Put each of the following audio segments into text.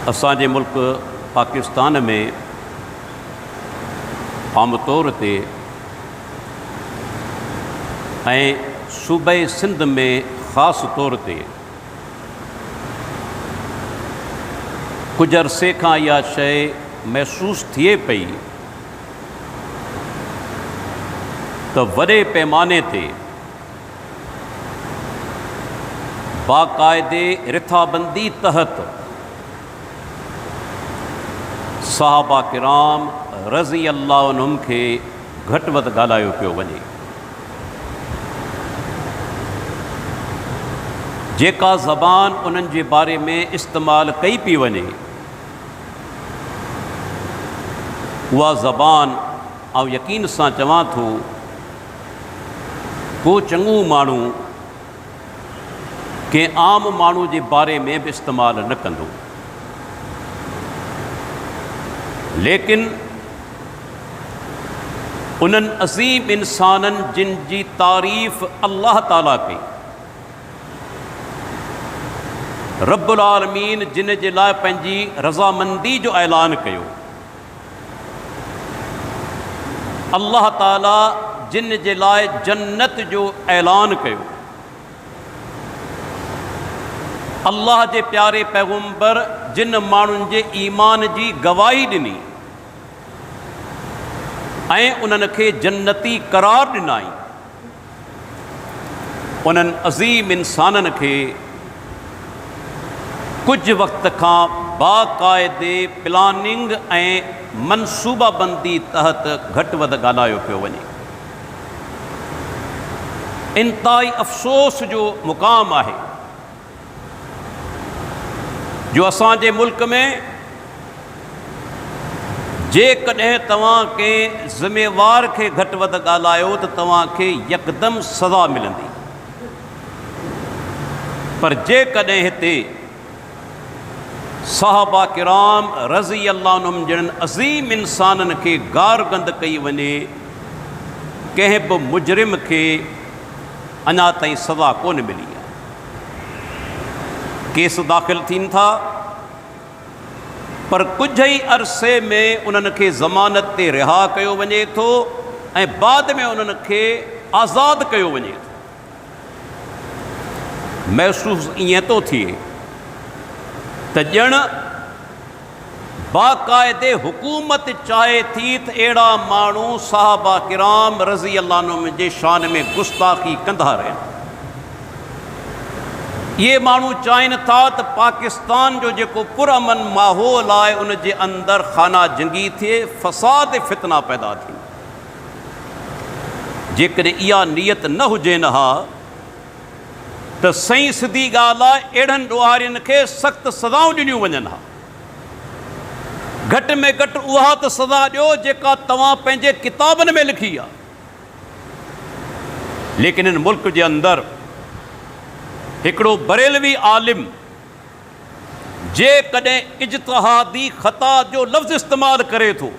असांजे मुल्क पाकिस्तान में आम तौर ते ऐं सूबे सिंध में ख़ासि तौर ते कुझु अरसे खां इहा शइ महसूसु थिए पई त वॾे पैमाने ते बाक़ाइदे रिथाबंदी तहत सहाबा किराम रज़ी अल्लाह अन्हुम खे घटि वधि ॻाल्हायो पियो वञे। जेका ज़बान उन्हनि जे बारे में इस्तेमालु कई पई वञे उहा ज़बान आउं यकीन सां चवां थो को चङो माण्हू कंहिं आम माण्हू जे बारे में बि इस्तेमालु न कंदो, लेकिन उन्हनि अज़ीम इंसाननि जिन जी तारीफ़ अल्लाह ताला कई, रब्बुल आलमीन जिन जे लाइ पंहिंजी रज़ामंदी जो ऐलान कयो, अल्लाह ताला जिन जे लाइ जन्नत जो ऐलान कयो, अल्लाह जे प्यारे पैगंबर जिन माण्हुनि जे ईमान जी गवाही ॾिनी ऐं उन्हनि खे जन्नती करार ॾिनाई, उन्हनि अज़ीम इंसाननि खे कुझु वक़्त खां बाक़ाइदे प्लानिंग ऐं मनसूबाबंदी तहत घटि वधि ॻाल्हायो पियो वञे। इंतिहाई अफ़सोस जो मुक़ाम आहे जो असांजे मुल्क में जेकॾहिं तव्हां कंहिं ज़िम्मेवार खे घटि वधि ॻाल्हायो त तव्हांखे यकदमि सज़ा मिलंदी, पर जेकॾहिं हिते सहाबा किराम रज़ी अल्लाह अन्हुम जहिड़नि अज़ीम इंसाननि खे गार गंद कई वञे, कंहिं बि मुजरिम खे अञा ताईं सज़ा कोन मिली आहे। केस दाख़िल थियनि था पर कुझु ई अरसे में उन्हनि खे ज़मानत ते रिहा कयो वञे थो ऐं बाद में उन्हनि खे आज़ादु कयो वञे थो। महसूसु ईअं थो थिए त ॼण बाक़ाइदे हुकूमत चाहे थी त अहिड़ा माण्हू सहाबा किराम रज़ी अल्लाह अन्हुम जे शान में गुस्ताखी कंदा रहनि। ये माण्हू चाहिनि था त पाकिस्तान जो जेको पुरअमन माहौल आहे उन जे अंदरि खाना जंगी थिए, फ़साद फितना पैदा थिए। जेकॾहिं इहा नियत न हुजे न हा त सही सिधी ॻाल्हि आहे अहिड़नि ॾोहारियुनि खे सख़्तु सज़ाऊं ॾिनियूं वञनि हा। घटि में घटि उहा त सज़ा ॾियो जेका तव्हां पंहिंजे किताबनि में लिखी आहे। लेकिन इन मुल्क जे अंदरि हिकिड़ो बरेलवी आलिम जेकॾहिं इज्तिहादी ख़ता जो लफ़्ज़ इस्तेमालु करे थो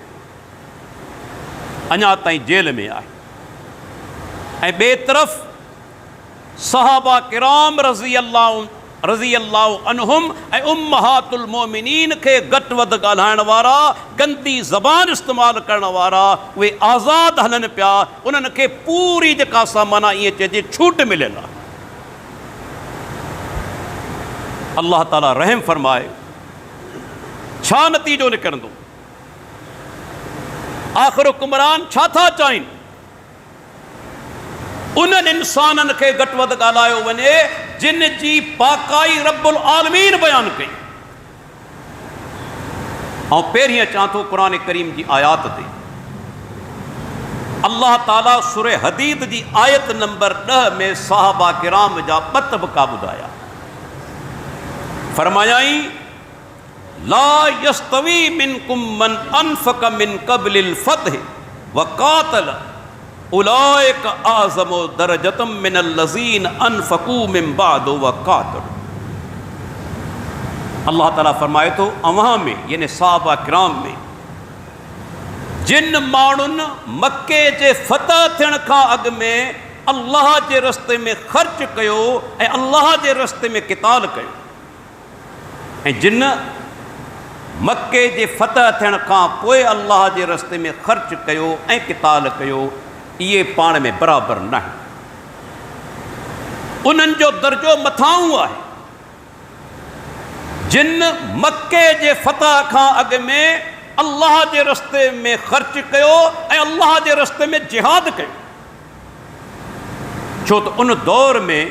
अञा ताईं जेल में आहे, ऐं ॿिए तरफ़ सहाबा किराम रज़ी अल्लाह अन्हुम ऐं उम्महातुल मोमिनीन खे घटि वधि ॻाल्हाइण वारा, गंदी ज़बान इस्तेमालु करण वारा उहे आज़ादु हलनि पिया। उन्हनि खे पूरी जेका सा माना ईअं चइजे छूट मिलियल आहे। अल्लाह ताला रहम फरमाए, छा नतीजो निकिरंदो? आख़िर हुक्मरान छा था चाहिनि? उन्हनि इंसाननि खे घटि वधि ॻाल्हायो वञे जिन जी पाकाई रब्बुल आलमीन बयानु कई। ऐं पहिरीं अचां थो क़ुरान करीम जी आयात ते। अल्लाह ताला सूरह हदीद जी आयत नंबर 10 में सहाबा किराम जा ॿ तबका ॿुधाया। फरमायाई ला यस्तवी मिनकुम मन अनफक मिन क़ब्लिल फ़त्ह व क़ातल उलाइक आज़मु दरजतम मिनल लज़ीन अनफकू मिन बाद व क़ातलू। अल्लाह ताला फरमाए थो अव्हां में यानी सहाबा किराम में जिन माण्हुनि मके जे फ़तह थियण खां अॻु में अल्लाह जे रस्ते में ख़र्च कयो ऐं अल्लाह जे रस्ते में क़िताल कयो, ऐं जिन मक्के जे फतह थियण खां पोइ अल्लाह जे रस्ते में ख़र्च कयो ऐं क़िताल कयो, इहे पाण में बराबरि न आहिनि। उन्हनि जो दर्जो मथां आहे जिन मक्के जे फतह खां अॻु में अल्लाह जे रस्ते में ख़र्च कयो ऐं अल्लाह जे रस्ते में जिहाद कयो। छो त उन दौर में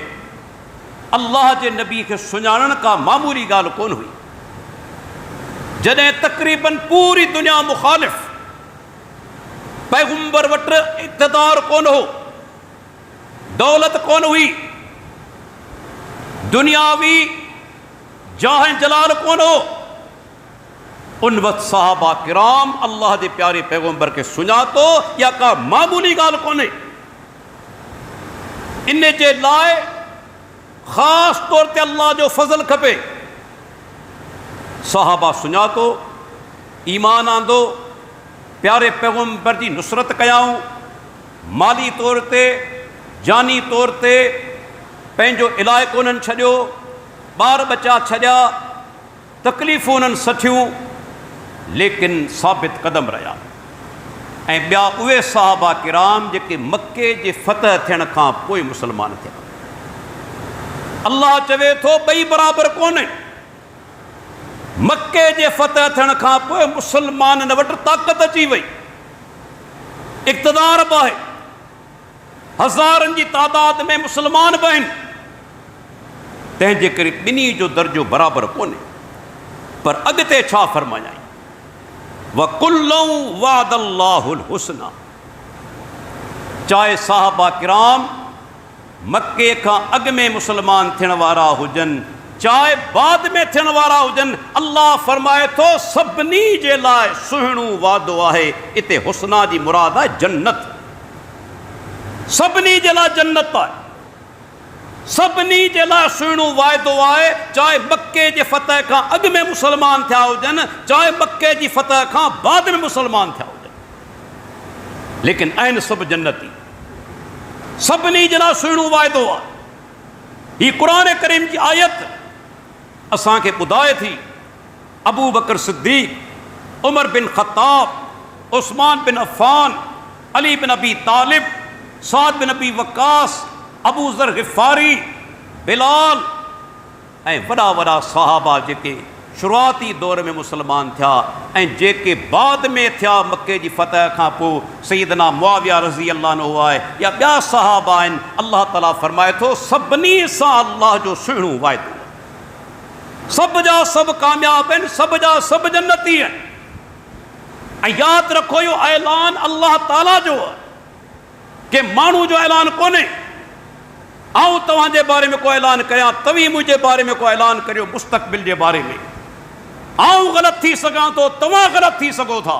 अल्लाह जे नबी खे सुञाणण का मामूली ॻाल्हि कोन हुई। जॾहिं तक़रीबन पूरी दुनिया मुखालिफ़, पैगंबर वटि इक़्तिदार कोन हो, दौलत कोन हुई, दुनियावी जाह जलाल कोन हो, उन वक़्तु सहाबा किराम अल्लाह जे प्यारे पैगंबर खे सुञातो या का मामूली ॻाल्हि कोन्हे। इन जे लाइ ख़ासि तौर ते अल्लाह जो फज़ल खपे। सहाबा सुञातो, ईमान आंदो, प्यारे पैगंबर जी नुसरत कयाऊं, माली तौर ते, जानी तौर ते पंहिंजो इलाइक़ो उन्हनि छॾियो, ॿार बचा छॾिया, तकलीफ़ूं उन्हनि सठियूं, लेकिन साबित क़दम रहिया। ऐं ॿिया उहे सहाबा किराम जेके मके जे फतह थियण खां पोइ मुस्लमान थिया। अल्लाह चवे थो ॿई बराबरि कोन्हे। मके जे फतह थियण खां पोइ मुस्लमाननि वटि ताक़त अची वई, इक़्तिदार बि आहे, हज़ारनि जी तादाद में मुस्लमान बि आहिनि। तंहिंजे करे ॿिन्ही जो दर्जो बराबरि कोन्हे। पर अॻिते छा फरमायाई? वकुल्लुन वअदल्लाहुल हुस्ना। चाहे साहबा किराम मके खां अॻु में मुस्लमान थियण वारा हुजनि, चाहे बाद में थियण वारा हुजनि, अल्लाह फरमाए थो सभिनी जे लाइ सुहिणो वादो आहे। इते हुस्ना जी मुराद आहे जन्नत। सभिनी जे लाइ जन्नत आहे, सभिनी जे लाइ सुहिणो वाइदो आहे। चाहे मके जे फतह खां अॻु में मुस्लमान थिया हुजनि, चाहे मके जी फतह खां बाद में मुस्लमान थिया हुजनि, लेकिन आहिनि सभु जन्नती। सभिनी जे लाइ सुहिणो वाइदो आहे। ही क़ुरान करीम जी आयत असांखे ॿुधाए थी अबू बकर सिद्दीक़, उमर बिन ख़त्ताब, उस्मान बिन अफ़्फ़ान, अली बिन अबी तालिब, साद बिन अबी वक़ास, अबू ज़र ग़िफ़ारी, बिलाल ऐं वॾा वॾा सहाबा जेके शुरूआती दौर में मुस्लमान थिया ऐं जेके बाद में थिया मके जी फतह खां पोइ, सैयदना मुआविया रज़ी अल्लाह अन्हु आहे या ॿिया सहाबा आहिनि। अल्लाह ताला फरमाए थो सभिनी सां अल्लाह जो सुहिणो वाइदो, सब जा सब कामयाब आहिनि, सब जा सब जन्नती आहिनि। ऐं यादि रखो इहो ऐलान अल्लाह ताला जो आहे, के माण्हू जो ऐलान कोन्हे। आऊं तव्हांजे बारे में को ऐलान कयां, तव्हीं मुंहिंजे बारे में को ऐलान करियो मुस्तक़बिल जे बारे में। आऊं ग़लति थी सघां थो, तव्हां ग़लति थी सघो था,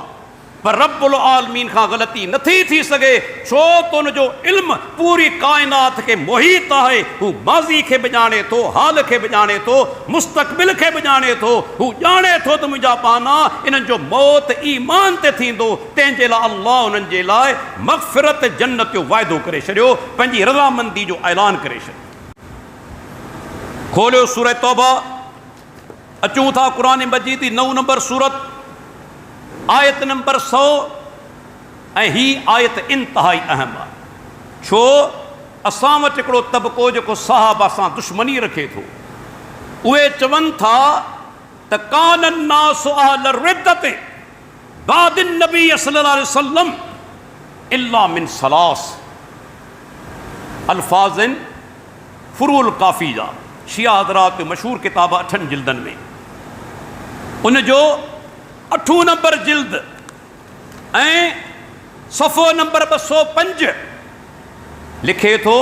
पर रब्बुल आलमीन खां ग़लती नथी थी सघे, छो त उनजो इल्म पूरी काइनात खे मुहीत आहे। हू माज़ी खे बि ॼाणे थो, हाल खे बि ॼाणे थो, मुस्तक़बिल खे बि ॼाणे थो। हू ॼाणे थो त मुंहिंजा पाना इन्हनि जो मौत ईमान ते थींदो, तंहिंजे लाइ अल्लाह उन्हनि जे लाइ मग़फ़िरत जन्नत जो वाइदो करे छॾियो, पंहिंजी रज़ामंदी जो ऐलान करे छॾियो। खोलियो सूरह तौबा, अचूं था क़ुरान मजीद जी 9 नंबर सूरत, आयत नंबर 100। ऐं ही आयत इंतहाई अहम आहे। छो असां वटि हिकिड़ो तबिको जेको सहाबा सां दुश्मनी रखे थो, उहे चवनि था त कान अन्नासु अहल रिद्दति बाद नबी सल्लल्लाहु अलैहि वसल्लम इल्ला मिन सलास। अल्फाज़ फुरूल काफ़ी जा शिया हज़रात मशहूर किताब 8 जिल्दनि में, उन जो 8 नंबर जिल्द ऐं सफ़ो नंबर 205 लिखे थो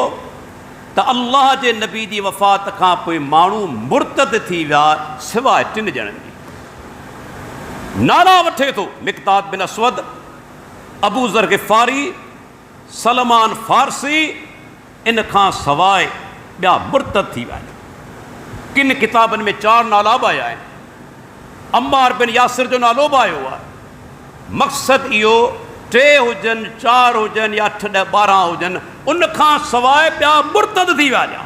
त अल्लाह जे नबी जी वफ़ात खां पोइ माण्हू मुर्तद थी विया सिवाय 3 ॼणनि जी। नाला वठे थो मिक़दाद बिन असवद, अबू ज़र ग़िफ़ारी, सलमान फ़ारसी, इन खां सवाइ ॿिया मुर्तद थी विया आहिनि। किन किताबनि में 4 नाला बि आया आहिनि। अम्मार बिन यासिर जो नालो बि आयो आहे। मक़सदु इहो 3 हुजनि, 4 हुजनि या 8 ॾह 12 हुजनि, उन खां सवाइ ॿिया मुर्तद थी विया हुआ।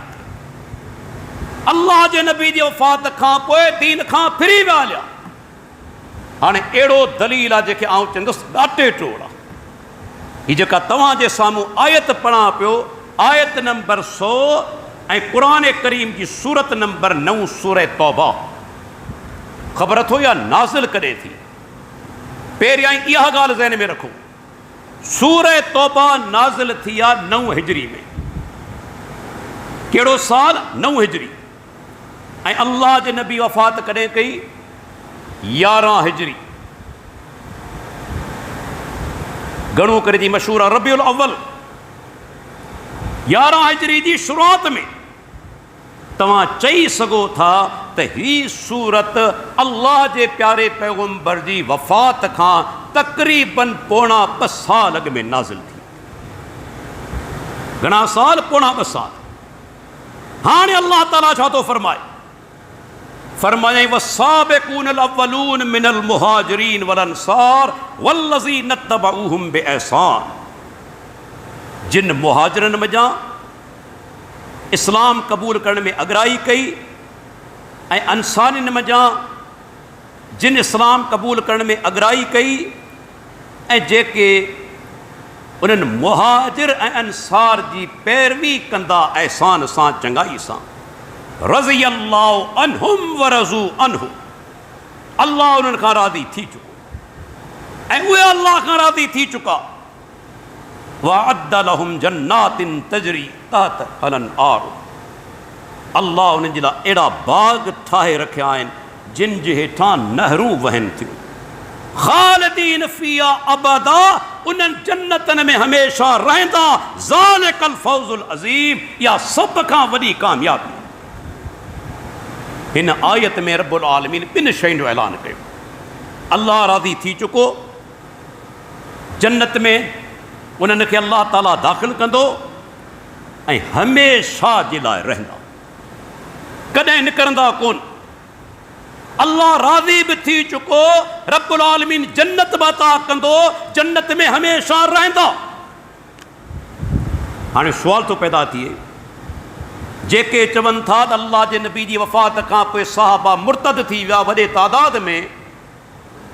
अल्लाह जे नबी जी वफ़ात खां पोइ दीन खां फिरी विया हुआ। हाणे अहिड़ो दलील आहे जेके आउं चवंदुसि ॾाटे टोड़ आहे। हीअ जेका तव्हांजे साम्हूं आयत पढ़ां पियो, आयत नंबर 100 ऐं क़ुर करीम जी सूरत नंबर 9 सूरह तौबा। ख़बर अथो या नाज़िल कॾहिं थी? पहिरियां ई इहा ॻाल्हि ज़हन में रखो, सूरह तौबा नाज़िल थी आहे 9 हिजरी में। कहिड़ो साल? 9 हिजरी। ऐं अल्लाह जे नबी वफ़ात कॾहिं कई? 11 हिजरी। घणो करे जी मशहूर आहे रबीउल अव्वल। 11 हिजरी जी शुरूआत में तव्हां चई सघो था त ही सूरत अल्लाह जे प्यारे पैगम्बर जी वफ़ात खां तक़रीबन पौणा 2 साल अॻु में नाज़िल थी। घणा साल? पौणा 2 साल। हाणे अल्लाह ताला छा थो फरमाए? फरमाए वस्साबिकूनल अव्वलून मिनल मुहाजिरीन वल अंसार वल्लज़ीन तबऊहुम बिइहसान। जिन मुहाजिरन में जा इस्लाम क़बूल करण में अगराई कई ऐं अंसारिन में जा जिन इस्लाम क़बूल करण में अगराई कई ऐं जेके उन्हनि मुहाजिर ऐं अंसार जी पैरवी कंदा एहसान सां, चङाई सां। रज़ी अल्लाहु अन्हुम व रज़ू अन्हु। अल्लाह उन्हनि खां राज़ी थी चुको ऐं उहे अल्लाह खां राज़ी थी चुका। वअद्द लहुम जन्नातिन तजरी तहतल अनहार। अल्लाह उन्हनि जे लाइ अहिड़ा बाग़ ठाहे रखिया आहिनि जिन जे हेठां नहरूं वहनि थियूं। ख़ालिदीन फ़ीहा अबदा। उन्हनि जन्नतनि में हमेशा रहंदा। ज़ालिकल फ़ौज़ुल अज़ीम। इहा सभ खां वॾी कामयाबी। हिन आयत में रब्बुल आलमीन 2 शयुनि जो ऐलान कयो। अल्लाह राज़ी थी चुको, जन्नत में उन्हनि खे अल्लाह ताला दाख़िल कंदो ऐं हमेशा जे लाइ रहंदा, कॾहिं निकिरंदा कोन। अल्लाह राज़ी बि थी चुको, रब्बुल आलमीन जन्नत बि अता कंदो, जन्नत में हमेशा रहंदा। हाणे सुवाल थो पैदा थिए, जेके चवनि था त अल्लाह जे नबी जी वफ़ात खां पोइ सहाबा मुर्तद थी विया वॾे तादाद में,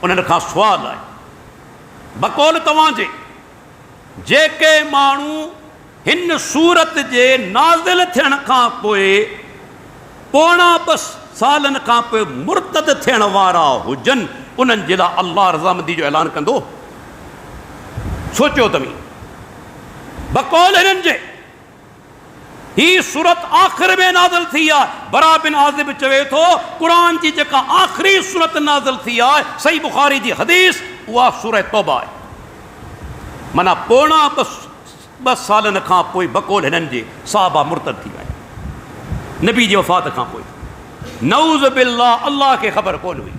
उन्हनि खां सुवाल आहे बकौल तव्हांजे, जेके माण्हू हिन सूरत जे नाज़िल थियण खां पोइ पौणा 2 सालनि खां पोइ मुर्तद थियण वारा हुजनि, उन्हनि जे लाइ अल्लाह रज़ामंदी जो ऐलान कंदो? सोचियो तव्हीं। बकौल हिननि जे ही सूरत आख़िर में नाज़िल थी आहे। बरा बिन आज़िब चवे थो क़ुर जी जेका आख़िरी सूरत नाज़िल थी आहे, सही बुखारी जी हदीस, उहा सूरह तौबा आहे। माना पौणा 2 सालनि खां पोइ बकौल हिननि जे सहाबा मुर्तद थी विया नबी जी वफ़ात खां पोइ। नऊज़ बिल्लाह, अल्लाह खे ख़बर कोन हुई।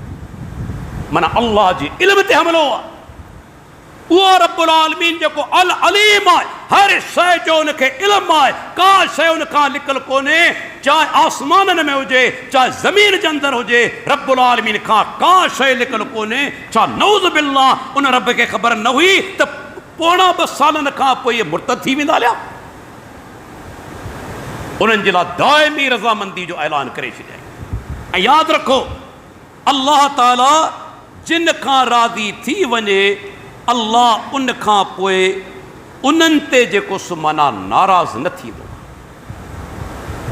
माना अल्लाह जे इल्म ते हमिलो आहे। उहो रब्बुल आलमीन जेको अल अलीम आहे, हर शइ जो उनखे इल्मु आहे। का शइ उन खां लिकल कोन्हे, चाहे आसमाननि में हुजे चाहे ज़मीन जे अंदरि हुजे, रब्बुल आलमीन खां का शइ लिकल कोन्हे। छा नऊज़ बिल्लाह उन रब खे ख़बर न हुई त पौणा 2 सालनि खां पोइ इहे मुर्तद थी वेंदा हलिया? उन्हनि जे लाइ दाइमी रज़ामंदी जो ऐलान करे छॾियईं। ऐं यादि रखो, अल्लाह ताला जिन खां राज़ी थी वञे, अल्लाह उन खां पोइ उन्हनि ते जेको माना नाराज़ न थींदो।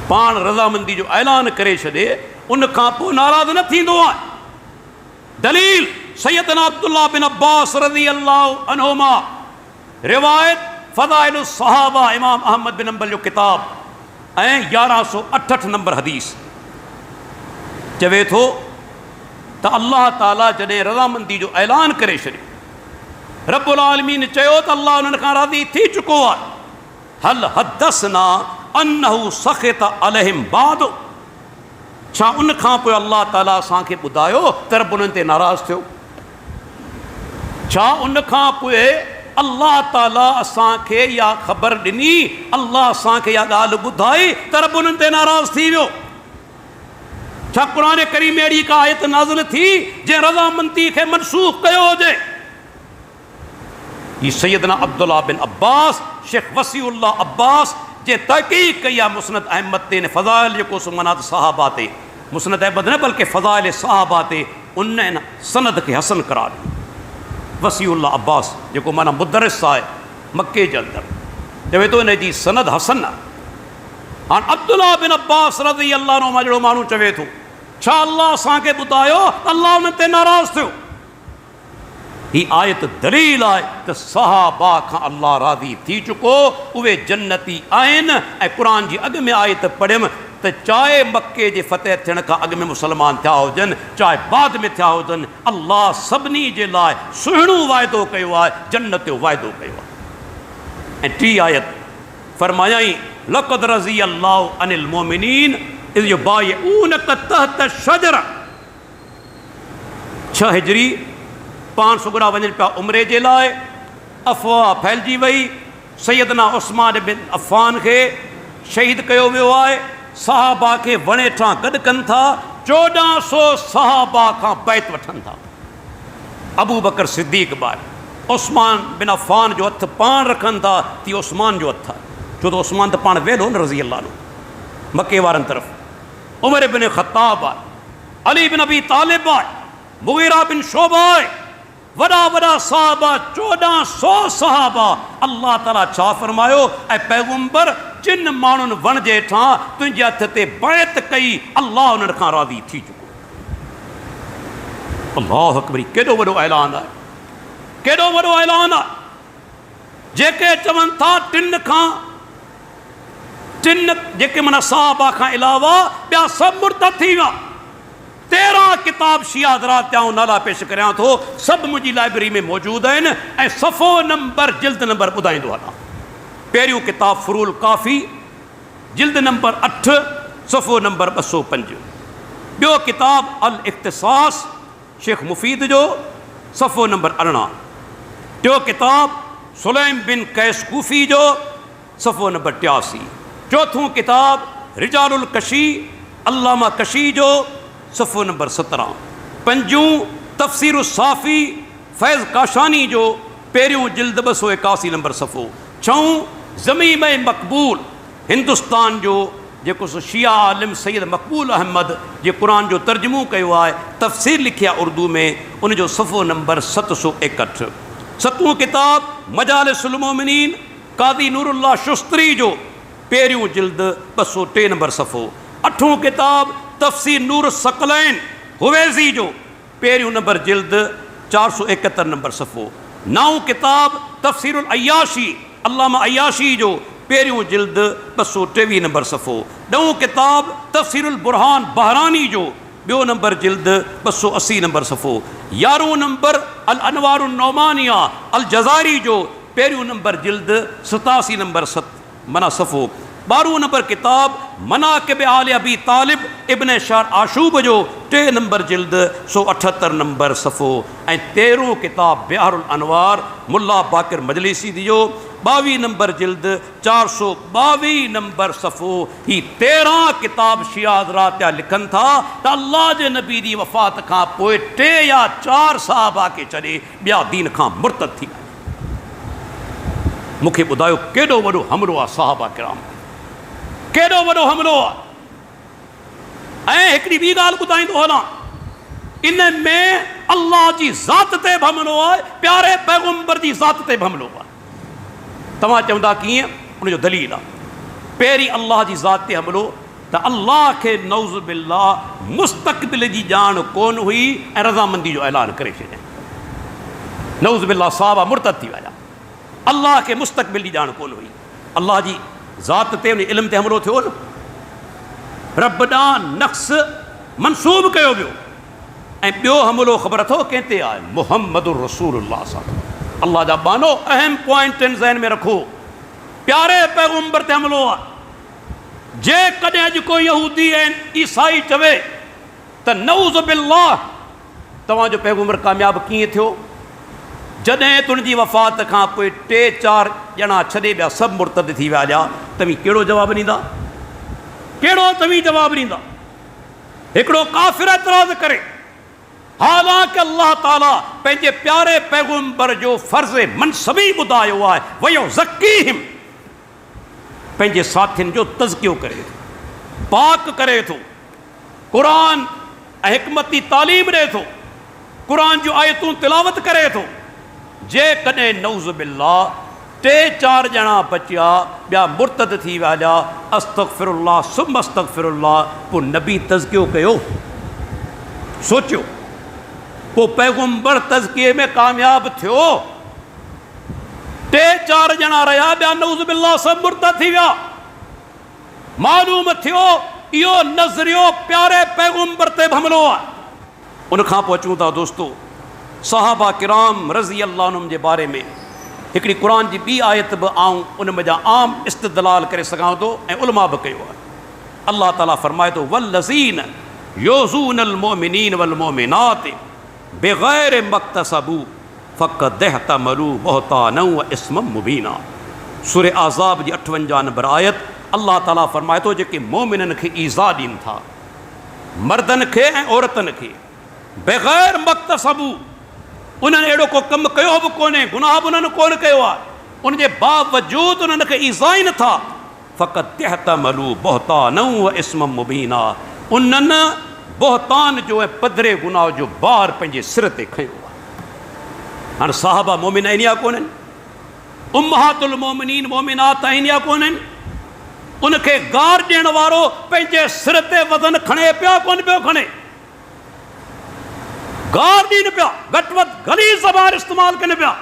पाण रज़ामंदी जो ऐलान करे छॾे, उन खां पोइ नाराज़ न थींदो आहे। दलील सैयदना अब्दुल्लाह बिन अब्बास रज़ी अल्लाहु अन्हुमा, रिवायत फ़ज़ाइलुस सहाबा, इमाम अहमद बिन हंबल जो किताब ऐं 1168 नंबर हदीस। चवे थो त अल्लाह ताला जॾहिं रज़ामंदी जो ऐलान करे छॾियो, रब्बुल आलमीन चयो त अल्लाह उन्हनि खां राज़ी थी चुको आहे। हल हदसना अन्नहु सख़ित अलैहिम बाद। छा उन खां पोइ अल्लाह ताला असांखे ॿुधायो त रब उन्हनि ते नाराज़ थियो? छा उन खां पोइ अल्लाह ताला असांखे इहा ख़बर ॾिनी, अल्लाह असांखे इहा ॻाल्हि ॿुधाई त रब उन्हनि ते नाराज़ थी वियो? छा क़ुर करीम में अहिड़ी का आयत नाज़िल थी जंहिं रज़ामंदी खे मनसूख़ कयो हुजे? ही सैयदना अब्दुल्लाह बिन अब्बास, शेख वसीउल्लाह अब्बास जे तहक़ीक़ कई आहे मुस्नद अहमद ते, फ़ज़ाइल जेको सुमनात सहाबा ते, मुस्नद अहमद न बल्कि फ़ज़ाइल सहाबा ते उन सनद के हसन करार दी। वसीउल्लाह अब्बास जो माना मुदरिस है मक्के के अंदर चवे तो इन जी सनद हसन आहे। हाँ अब्दुल्ला बिन अब्बास रज़ी अल्लाह अन्हु जहिड़ो माण्हू चवे थो छा अल्लाह असांखे ॿुधायो अल्लाह उन ते नाराज़ थियो। ही आयत दलील आहे त सहाबा खां अल्लाह राज़ी थी चुको, उहे जन्नती आहिनि। ऐं क़ुर जी अॻ में आयत पढ़ियमि त चाहे मके जे फतेह थियण खां अॻ में मुसलमान थिया हुजनि चाहे बाद में थिया हुजनि, अल्लाह सभिनी जे लाइ सुहिणो वाइदो कयो आहे, जन्नत जो वाइदो कयो आहे। ऐं टी आयत फरमायाई लक़द रज़ी अल्लाहु अनिल मोमिनीन इज़ युबाइऊनक तहत शजरा। 6 हिजरी पाण सुगड़ा वञनि पिया उमरे जे लाइ, अफ़वाह फैलिजी वई, सैयदना उस्मान बिन अफ़ान खे शहीद कयो वियो आहे। सहाबा खे वणेठां गॾु कनि था, 1400 सहाबा खां बैत वठनि था। अबू बकर सिद्दीक़ बार उस्मान बिन अफ़ान जो हथ पाण रखनि था, तीअं उस्मान जो हथ आहे, छो त उस्मान त पाण वेलो न रज़ी अल्लाह मके वारनि तरफ़। उमर बिन ख़त्ताब आहे, अली बिन अबी तालिब आहे, मुग़ीरा बिन शोबा आहे, वॾा वॾा सहाबा, 1400 सहाबा। अल्लाह ताला छा फरमायो ऐं पैगंबर जिन माण्हुनि वण जे हेठां तुंहिंजे हथ ते बैत कई अल्लाह उन्हनि खां राज़ी थी चुको। अल्लाहु अकबर, केॾो वॾो ऐलान आहे, केॾो वॾो ऐलान आहे। जेके चवनि था टिन जेके माना सहाबा खां अलावा ॿिया सभु मुर्तद थी विया। 13 किताब शिया हज़रात जा नाला पेश करियां थो, सभु मुंहिंजी लाइब्रेरी में मौजूदु आहिनि ऐं सफ़ो नंबर जिल्द नंबर ॿुधाईंदो हलां। पहिरियों किताब फुरूल काफ़ी जिल्द नंबर 8 सफ़ो नंबर 205। ॿियो किताब अल इख्तिसास शेख मुफ़ीद जो सफ़ो नंबर 18। टियों किताब सुलैम बिन कैस कूफ़ी जो सफ़ो नंबर 83। चौथों किताब रिजालुल कशी अल्लामा कशी जो सफ़ो नंबर 17। पंजूं तफ़सीर साफ़ी फैज़ काशानी जो पहिरियों जिल्द 281 नंबर सफ़ो। छहों ज़मीम मक़बूल हिंदुस्तान जो जेको शिया आलिम सैयद मक़बूल अहमद जे क़ुर जो तर्जुमो कयो आहे, तफ़सीर लिखी आहे उर्दू में, उनजो सफ़ो नंबर 761। 7हों किताब मजालिसुल मोमिनीन कादी नूरुल्लाह शुस्तरी जो पहिरियों जिल्द 203 नंबर सफ़ो। 8हों किताब तफ़सीर नूर सकलैन हुवैज़ी जो पहिरियों नंबर जिल्द 471 नंबर सफ़ो। 9हों किताब तफ़सीरुल अय्याशी अल्लामा अय्याशी जो पहिरियों जिल्द 223 नंबर सफ़ो। 10हों किताब तफ़सीरुल बुरहान बहरानी जो ॿियो नंबर जिल्द 280 नंबर सफ़ो। 11हों नंबर अल अनवारुन नौमानिया अल जज़ारी जो पहिरियों नंबर जिल्द 87 नंबर मना सफ़ो। 12हों नंबर किताब मनाक़िब आले अबी तालिब इब्न शार आशूब जो 3 नंबर जिल्द 178 नंबर सफ़ो। ऐं 13हों किताब बिहारुल अनवार मुल्ला बाक़िर मजलिसी जो 22 नंबर जिल्द 422 नंबर सफ़ो। ही 13 किताब शिया हज़रात लिखनि था त अल्लाह जे नबी जी वफ़ात खां पोइ 3 या 4 सहाबा खे छॾे ॿिया दीन खां मुर्तद थी विया। मूंखे ॿुधायो केॾो वॾो हमिलो आहे सहाबा किराम, केॾो वॾो हमिलो आहे। ऐं हिकिड़ी ॿी ॻाल्हि ॿुधाईंदो हलां, इन में अल्लाह जी ज़ात ते बि हमिलो आहे, प्यारे पैगंबर जी ज़ात ते बि हमिलो आहे। तव्हां चवंदा कीअं? उनजो दलील आहे। पहिरीं अल्लाह जी ज़ात ते हमिलो त अल्लाह खे नऊज़ बिल्लाह मुस्तक़बिल जी ॼाण कोन हुई ऐं रज़ामंदी जो ऐलान करे छॾियईं। नऊज़ बिल्लाह सहाबा मुर्तद थी विया, अल्लाह खे मुस्तक़बिल जी ॼाण कोन हुई। अल्लाह जी ज़ात ते उन इल्म ते हमिलो थियो न, रब ॾांहुं नक़्स मनसूब कयो वियो। ऐं ॿियो हमिलो ख़बर अथव कंहिं ते आहे? मुहम्मदुर रसूलुल्लाह साहब। अल्लाह जा बानो अहम पॉइंट आहिनि, ज़हन में रखो। प्यारे पैगंबर ते हमिलो आहे। जेकॾहिं अॼु को यहूदी ऐं ईसाई चवे त नऊज़ बिल्लाह तव्हांजो पैगंबर कामयाबु कीअं थियो? जॾहिं तुंहिंजी वफ़ात खां पोइ 3-4 ॼणा छॾे ॿिया सभु मुर्तद थी विया हुआ, तव्हीं कहिड़ो जवाबु ॾींदा? कहिड़ो तव्हीं जवाबु ॾींदा? हिकिड़ो काफ़िर एतिराज़ करे, हालांकि अल्लाह ताला पंहिंजे प्यारे पैगंबर जो फ़र्ज़ मनसबी ॿुधायो आहे, वयो ज़कीहिम, पंहिंजे साथियुनि जो तज़कियो करे थो, पाक करे थो, क़ुरान ऐं हिकमती तालीम ॾिए थो, कुरान जो आयतूं तिलावत करे थो, जे कॾहिं नऊज़ बिल्लाह 3-4 ॼणा बचिया ॿिया मुर्तद थी विया, अस्तग़फिरुल्लाह सुम अस्तग़फिरुल्लाह, पोइ नबी तज़कियो कयो, सोचियो, पोइ पैगम्बर तज़किये में कामयाब थियो, 3-4 ॼणा रहिया, ॿिया नऊज़ बिल्लाह सभु मुर्तद थी विया। मालूम थियो इहो नज़रियो प्यारे पैगम्बर ते हमलो आहे। उनखां पोइ अचूं था दोस्तो सहाबा किराम रज़ी अल्लाह अन्हुम जे बारे में हिकिड़ी क़ुरान जी ॿी आयत बि आऊं उन में जा आम इस्तदलाल करे सघां थो ऐं उलमा बि कयो आहे। अल्लाह ताला फरमाए थो वल्लज़ीन योज़ूनल मोमिनीन वल मोमिनात बिग़ैर मक्तसबू फ़क़द इहतमलू बुहतानन व इस्मम मुबीना। सूरह अहज़ाब जी 58 नंबर आयत अल्लाह ताला फरमाए थो जेके मोमिननि खे ईज़ा ॾियनि था, मर्दनि खे ऐं औरतनि खे, बग़ैर मक्तसबू, उन्हनि अहिड़ो को कमु कयो बि कोन्हे, गुनाह बि उन्हनि कोन कयो आहे, उन जे बावजूदि उन्हनि खे ईज़ा ई नथा, फ़क़द इहतमलू बुहतानन व इस्मम मुबीना, उन्हनि बोहतान जो ऐं पधरे गुनाह जो बार पंहिंजे सिर ते खयो आहे। हाणे साहबा मोमिन आहिनि या कोन्हनि, उम्महातुल मोमिनीन मोमिनात आहिनि या कोन्हनि, उनखे गार ॾियण वारो पंहिंजे सिर ते वज़न खणे पिया कोन पियो खणे, गार ॾियनि पिया, घटि वधि गलीज़ ज़बान इस्तेमालु कनि पिया,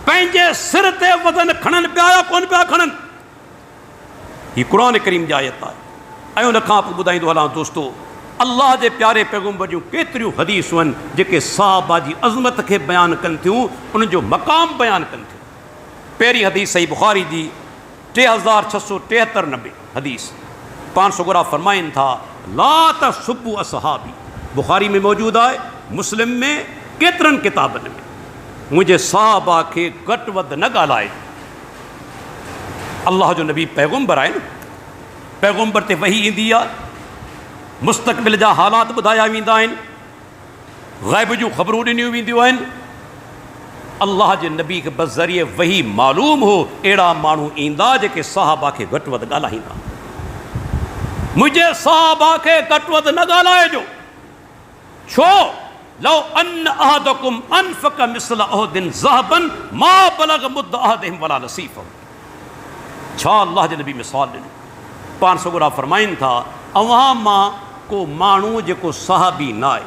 पंहिंजे सिर ते वज़न खणनि पिया या कोन पिया खणनि। हीअ क़ुरान करीम जी आयत आहे। ऐं उनखां पोइ ॿुधाईंदो हलां दोस्तो अल्लाह जे प्यारे पैगम्बर जूं केतिरियूं हदीसूं आहिनि जेके साहबा जी अज़मत खे बयानु कनि थियूं, उनजो मक़ाम बयानु कनि थियूं। पहिरीं हदीस सही बुख़ारी जी 3673 नंबर हदीस, पाण सुगरा फरमाइनि था ला तसुब्बू असहाबी, बुख़ारी में मौजूदु आहे, मुस्लिम में, केतिरनि किताबनि में, मुंहिंजे साहबा खे घटि वधि न ॻाल्हाए। अल्लाह जो नबी पैगम्बर आहे न, पैगम्बर ते वही ईंदी आहे, मुस्तक़बिल जा हालात ॿुधाया वेंदा आहिनि, ग़ैब जूं ख़बरूं ॾिनियूं वेंदियूं आहिनि। अल्लाह जे नबी खे बज़रिए वही मालूम हो अहिड़ा माण्हू ईंदा जेके साहबा खे घटि वधि ॻाल्हाईंदा। मुंहिंजे साहबा खे घटि वधि न ॻाल्हाइजो, छो लौ अन अहदकुम अनफ़क़ मिस्ल उहदिन ज़हबन मा बलग़ मुद्द अहदिहिम वला नसीफ़हु। छा अल्लाह जे नबी मिसाल ॾिनी, पाण सुगरा फरमाइनि था अव्हां मां को माण्हू जेको सहाबी न आहे,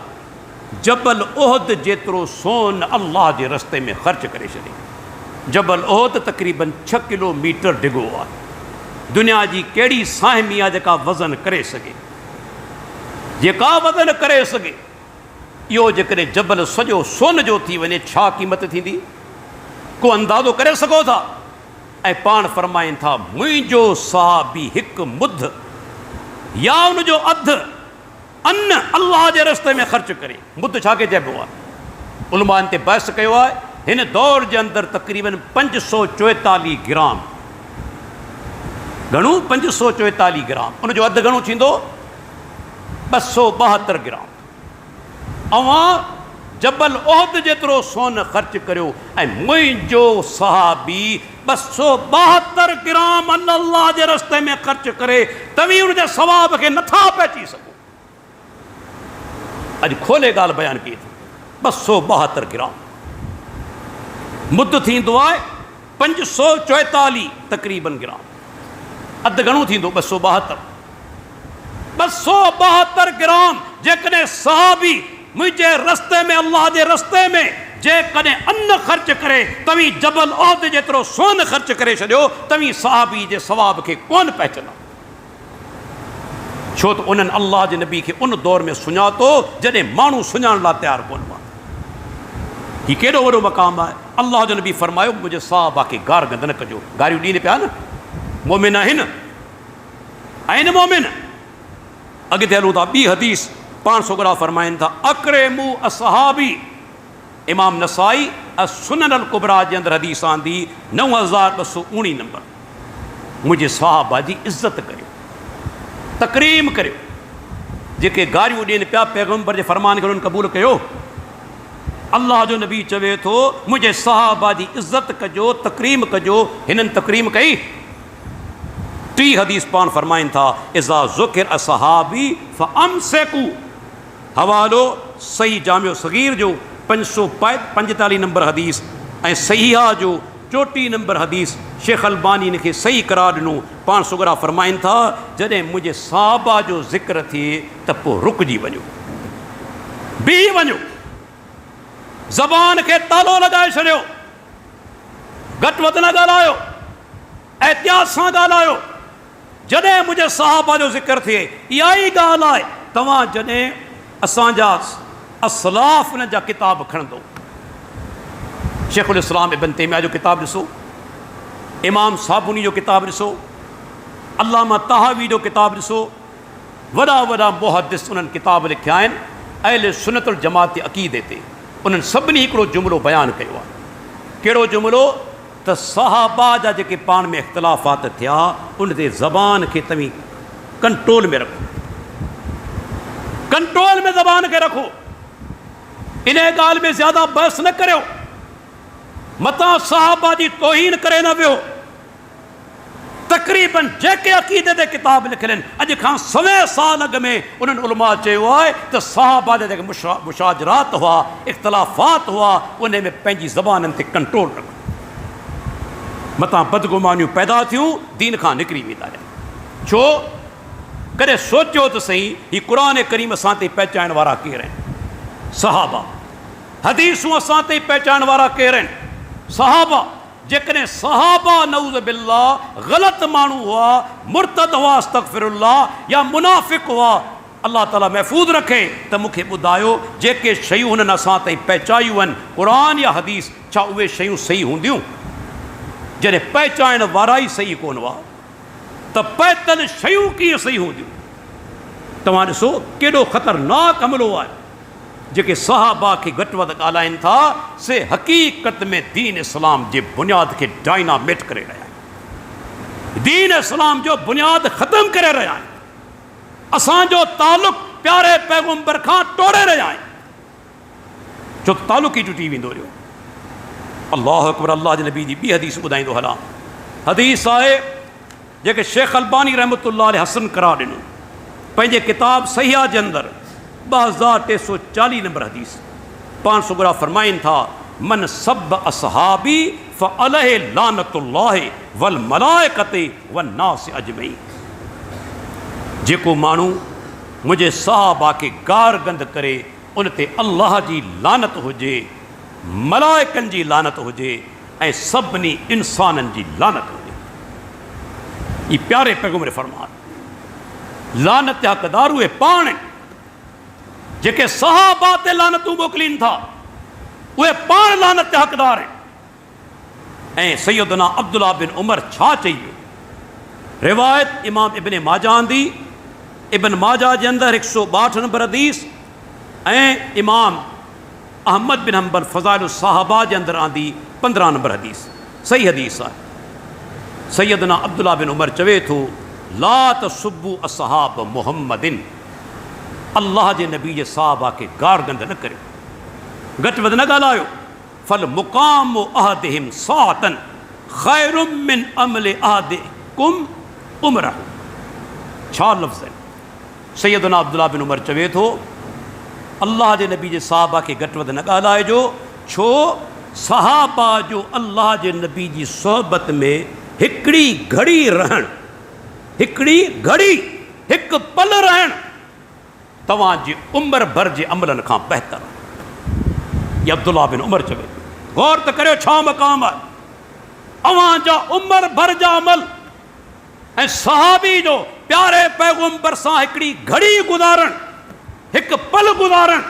जबल उहद जेतिरो सोन अल्लाह जे रस्ते में ख़र्च करे छॾे। जबल उहद तक़रीबन 6 किलोमीटर डिघो आहे। दुनिया जी कहिड़ी साहिमी आहे जेका वज़न करे सघे, जेका वज़न करे सघे। इहो जेकॾहिं जबल सॼो सोन जो थी वञे छा क़ीमत थींदी, को अंदाज़ो करे सघो था। ऐं पाण फरमाइनि था मुंहिंजो सहाबी हिकु मुद्द या उनजो अधु अन्न अल्लाह जे रस्ते में ख़र्च करे। मुद्द छा खे चइबो आहे, उलमानि ते बहस कयो आहे। हिन दौर जे अंदरि तक़रीबन 544 ग्राम, घणो 544 ग्राम, उनजो अधु घणो थींदो 272 ग्राम। अवां जबल उहद जेतिरो सोन ख़र्च करियो ऐं मुंहिंजो सहाबी 272 ग्राम अन्न अल्लाह जे रस्ते में ख़र्च करे, तव्हीं उनजे सवाब खे नथा पहुची सघो। अॼु खोले ॻाल्हि बयानु कई थी, 272 ग्राम मुद्द थींदो आहे 544 तक़रीबन ग्राम, अधु घणो थींदो 272 ग्राम। जेकॾहिं सहाबी मुंहिंजे रस्ते में अल्लाह जे रस्ते में जेकॾहिं अन्न ख़र्च करे, तव्हीं जबल उहद जेतिरो सोन ख़र्च करे छॾियो, तव्हीं सहाबी जे सवाब खे कोन पहचानो। छो त उन्हनि अल्लाह जे नबी खे उन दौर में सुञातो जॾहिं माण्हू सुञाणण लाइ तयारु कोन हुआ। हीउ केॾो वॾो मक़ाम आहे। अल्लाह जो नबी फरमायो मुंहिंजे सहाबा खे गार गंद न कजो। गारियूं ॾींदे पिया न, मोमिन आहिनि मोमिन। अॻिते हलूं था, ॿी हदीस पाण सोगरा फरमाइनि था अकरेमू असहाबी, इमाम नसाई सुनन अल कुबरा जे अंदरि हदीस आंदी 9219 नंबर। मुंहिंजे सहाबा जी इज़त करियो, तकरीम करियो। जेके गारियूं ॾियनि पिया पैगम्बर जे फरमान खे उन्हनि क़बूल कयो। अल्लाह जो नबी चवे थो मुंहिंजे सहाबा जी इज़त कजो, तकरीम कजो। हिननि तकरीम कई। टी हदीस पाण फरमाइनि था इज़ा ज़ुकिर असहाबी फअमसिकू, हवालो सही जामियो सगीर जो 545 नंबर हदीस ऐं सहीहा जो 34 नंबर हदीस शेख अलबानी इनखे सही करार ॾिनो। पाण सुगरा फरमाइनि था जॾहिं मुंहिंजे साहबा जो ज़िक्र थिए त पोइ रुकिजी वञो, बीह वञो, ज़बान खे तालो लॻाए छॾियो, घटि वधि न ॻाल्हायो, एहतियात सां ॻाल्हायो। जॾहिं मुंहिंजे साहबा जो ज़िक्र थिए इहा ई ॻाल्हि आहे। तव्हां जॾहिं असांजा असलाफ़ न जा किताब खणंदो, शेखुल इस्लाम इब्न तैमिया जो किताब ॾिसो, इमाम साबुनी जो किताब ॾिसो, अल्लामा तहावी जो किताब ॾिसो, वॾा वॾा मुहद्दिस उन्हनि किताब लिखिया आहिनि अहले सुन्नतुल जमात जे अक़ीदे ते। उन्हनि सभिनी हिकिड़ो जुमिलो बयानु कयो आहे। कहिड़ो जुमिलो? त सहाबा जा जेके पाण में इख़्तिलाफ़ात थिया उन ते ज़बान खे तव्हीं कंट्रोल में रखो, कंट्रोल में ज़बान खे रखो, इन ॻाल्हि में ज़्यादा बहस न करियो, मतां सहाबा जी तौहीन करे न वियो। तक़रीबन जेके अक़ीदे ते किताब लिखियल आहिनि अॼु खां 100 साल अॻु में उन्हनि उलमा चयो आहे त सहाबा जा जेके मुशाजरात हुआ, इख़्तिलाफ़ात हुआ, उन में पंहिंजी ज़बाननि ते कंट्रोल रखो, मतां बदगुमानियूं पैदा थियूं, दीन खां निकिरी वेंदा आहिनि। छो? कॾहिं सोचियो त सही ही क़ुर करीम असां ते पहचाइण वारा केरु आहिनि? सहाबा। हदीसूं असां ते पहचाइण वारा केरु आहिनि? सहाबा। जेकॾहिं सहाबा नऊज़ बिल्लाह ग़लति माण्हू हुआ, मुर्तद हुआ, अस्तग़फिरुल्लाह, या मुनाफ़िक़ हुआ, अल्लाह ताला महफ़ूज़ रखे, त मूंखे ॿुधायो जेके शयूं हुननि असां ताईं पहुचायूं आहिनि क़ुर या हदीस, छा उहे शयूं सही हूंदियूं? जॾहिं पहचाइण वारा ई सही कोन हुआ त पहतल शयूं कीअं सही हूंदियूं? तव्हां ॾिसो केॾो ख़तरनाक हमिलो आहे। जेके सहाबा खे घटि वधि ॻाल्हाइनि था से हक़ीक़त में दीन इस्लाम जे बुनियाद खे डायनामेट करे रहिया आहिनि, दीन इस्लाम जो बुनियाद ख़तमु करे रहिया आहिनि, असांजो तालुक़ प्यारे पैगंबर खां टोड़े रहिया आहिनि, छो त तालुक़ ई टुटी वेंदो हुयो। अल्लाह अकबर। अल्लाह जे नबी जी ॿी हदीस ॿुधाईंदो हलां। हदीस आहे जेके शेख अलबानी रहमतुल्लाह अलैह हसन करार ॾिनो पंहिंजे किताब सहिया जे अंदरि 2340 नंबर हदीस। पाण सुगरा फरमाइनि था मन सब असहाबी फअलैहि लानतुल्लाहि वल मलाइकति वन नास अजमईन। जेको माण्हू मुंहिंजे सहाबा खे गार गंद करे उन ते अल्लाह जी लानत हुजे, मलाइकनि जी लानत हुजे ऐं सभिनी इंसाननि जी लानत हुजे। ई प्यारे पैगंबर फरमान। लानत जा हक़दार उहे पाण आहिनि जेके सहाबा ते लानतूं मोकिलीनि था, उहे पाण लानत जा हक़दार आहिनि। ऐं सैयदना अब्दुल्लाह बिन उमर छा चई वियो? रिवायत इमाम इब्न माजा आंदी, इब्न माजा जे अंदरि 162 नंबर हदीस, ऐं इमाम अहमद बिन हंबल फ़ज़ाइल साहबा जे अंदरि आंदी 15 नंबर हदीस। सही हदीस आहे। सैयदना अब्दुल्लाह बिन उमर चवे थो ला तसुब्बू असहाब मुहम्मदिन, अल्लाह जे नबी जे साहबा खे गार गंद न करियो, घटि वधि न ॻाल्हायो। फल मुक़ाम अहदिहिम सातन ख़ैरुम मिन अमल अहदिकुम उमरहु। छा लफ़्ज़ आहिनि? सैयदना अब्दुल्लाह बिन उमर चवे थो अल्लाह जे नबी जे साहबा खे घटि वधि न ॻाल्हाइजो, छो सहाबा जो अल्लाह जे नबी जी सोहबत में हिकिड़ी घड़ी रहणु, हिकिड़ी घड़ी, हिकु पल रहणु तव्हांजी उम्र भर जे अमलनि खां बहितर। ये अब्दुल्लाह बिन उमर चवे। गौर त करियो छा मक़ाम आहे। अव्हांजा उम्र भर जा अमल ऐं सहाबी जो प्यारे पैगंबर सां हिकिड़ी घड़ी गुज़ारणु, हिकु पल गुज़ारणु,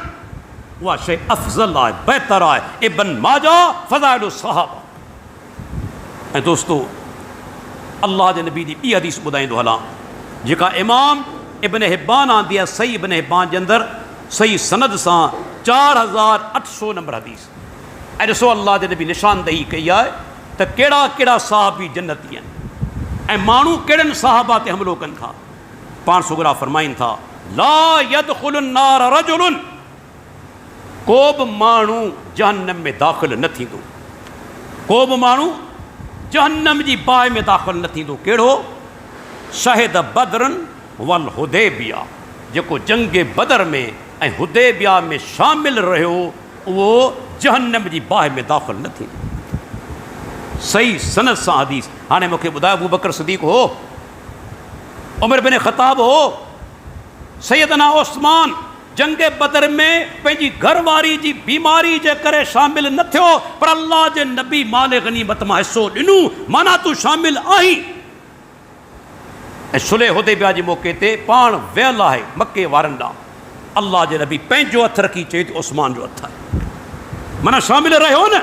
उहा शइ अफ़ज़ल आहे, बहितर आहे। इब्न माजा फ़ज़ाइल सहाबा। ऐं दोस्तो अल्लाह जे नबी जी ॿी हदीस ॿुधाईंदो हलां जेका इमाम इब्न हिब्बान आंदी आहे। सही इब्न हिब्बान जे अंदरि सही सनद सां 4800 नंबर हदीस। ऐं ॾिसो अल्लाह जे नबी निशानदेही कई आहे त कहिड़ा कहिड़ा सहाबी जन्नती आहिनि ऐं माण्हू कहिड़नि सहाबा ते हमिलो कनि था। पाण सुगरा फरमाइनि था ला यदखुलुन नार रजुलुन, को बि माण्हू जहन्नम में दाख़िल न थींदो, को बि माण्हू जहन्नम जी बाहि में दाख़िल न थींदो। कहिड़ो? शहीद बदरन वल हुदैबिया, जेको जंग बदर में ऐं हुदैबिया में शामिल रहियो उहो जहन्नम जी बाहि में दाख़िल न थी। सही सनद सां हदीस। हाणे मूंखे ॿुधायो, अबू बकर सिद्दीक़ हो, उमर बिन ख़त्ताब हो, सैयदना उस्मान जंग बदर में पंहिंजी घरवारी जी बीमारी जे करे शामिल न थियो, पर अल्लाह जे नबी माल गनीमत मां हिसो ॾिनो, माना तूं शामिल आहीं। ऐं सुलह हुदैबिया जे मौक़े ते पाण वियल आहे मके वारनि ॾांहुं, अल्लाह जे नबी पंहिंजो हथु रखी चए थो उस्मान जो हथु आहे, माना शामिल रहियो न।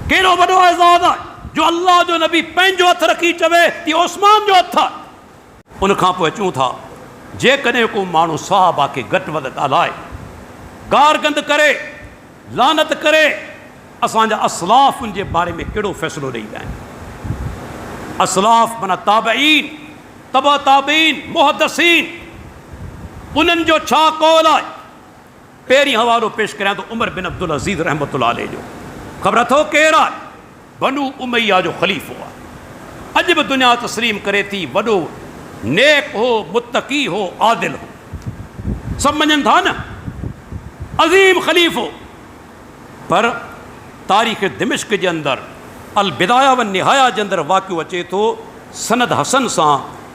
कहिड़ो वॾो एज़ाज़ आहे जो अल्लाह जो नबी पंहिंजो हथु रखी चवे कि उस्मान जो हथु आहे। उनखां पोइ अचूं था, जेकॾहिं को माण्हू सहाबा खे घटि वधि ॻाल्हाए, गारगंद करे, लानत करे, असांजा असलाफ़ुनि जे बारे में कहिड़ो फ़ैसिलो ॾेई विया आहिनि। असलाफ़ माना ताबईन, तबा ताबईन, मुहदसीन, उन्हनि जो छा कौल आहे। पहिरीं हवालो पेश करियां थो उमर बिन अब्दुल अज़ीज़ रहमतुल्लाह अलैह जो। ख़बर अथव केरु आहे? बनू उमैया जो ख़लीफ़ो आहे। अॼु बि दुनिया तस्लीम करे थी, वॾो नेक हो, मुत्तकी हो, आदिल हो, सभु मञनि था न, अज़ीम ख़लीफ़ो। पर तारीख़ दिमिश्क जे अंदरि अल बिदाया व निहाया जे अंदरि वाक़ियो अचे थो, सनद हसन सां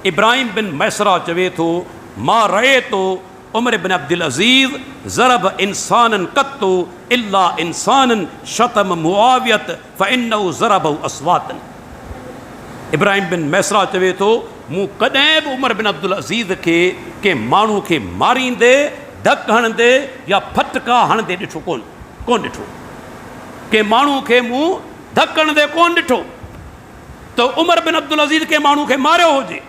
इब्राहिम बिन मैसरा चवे थो, मां रहे तो उमर बिन अब्दुल अज़ीज़ ज़रब इंसानन कत्तु इल्ला इंसानन शतम मुआवियत फ़इन्नहु ज़रबहु अस्वातन। इब्राहिम बिन मैसरा चवे थो, मूं कॾहिं बि उमर बिन अब्दुल अज़ीज़ खे कंहिं माण्हू खे मारींदे, धक हणंदे या फटका हणंदे ॾिठो कोन ॾिठो। कंहिं माण्हू खे मूं धक हणंदे कोन ॾिठो। त उमर बिन अब्दुल अज़ीज़ कंहिं माण्हू खे मारियो हुजे,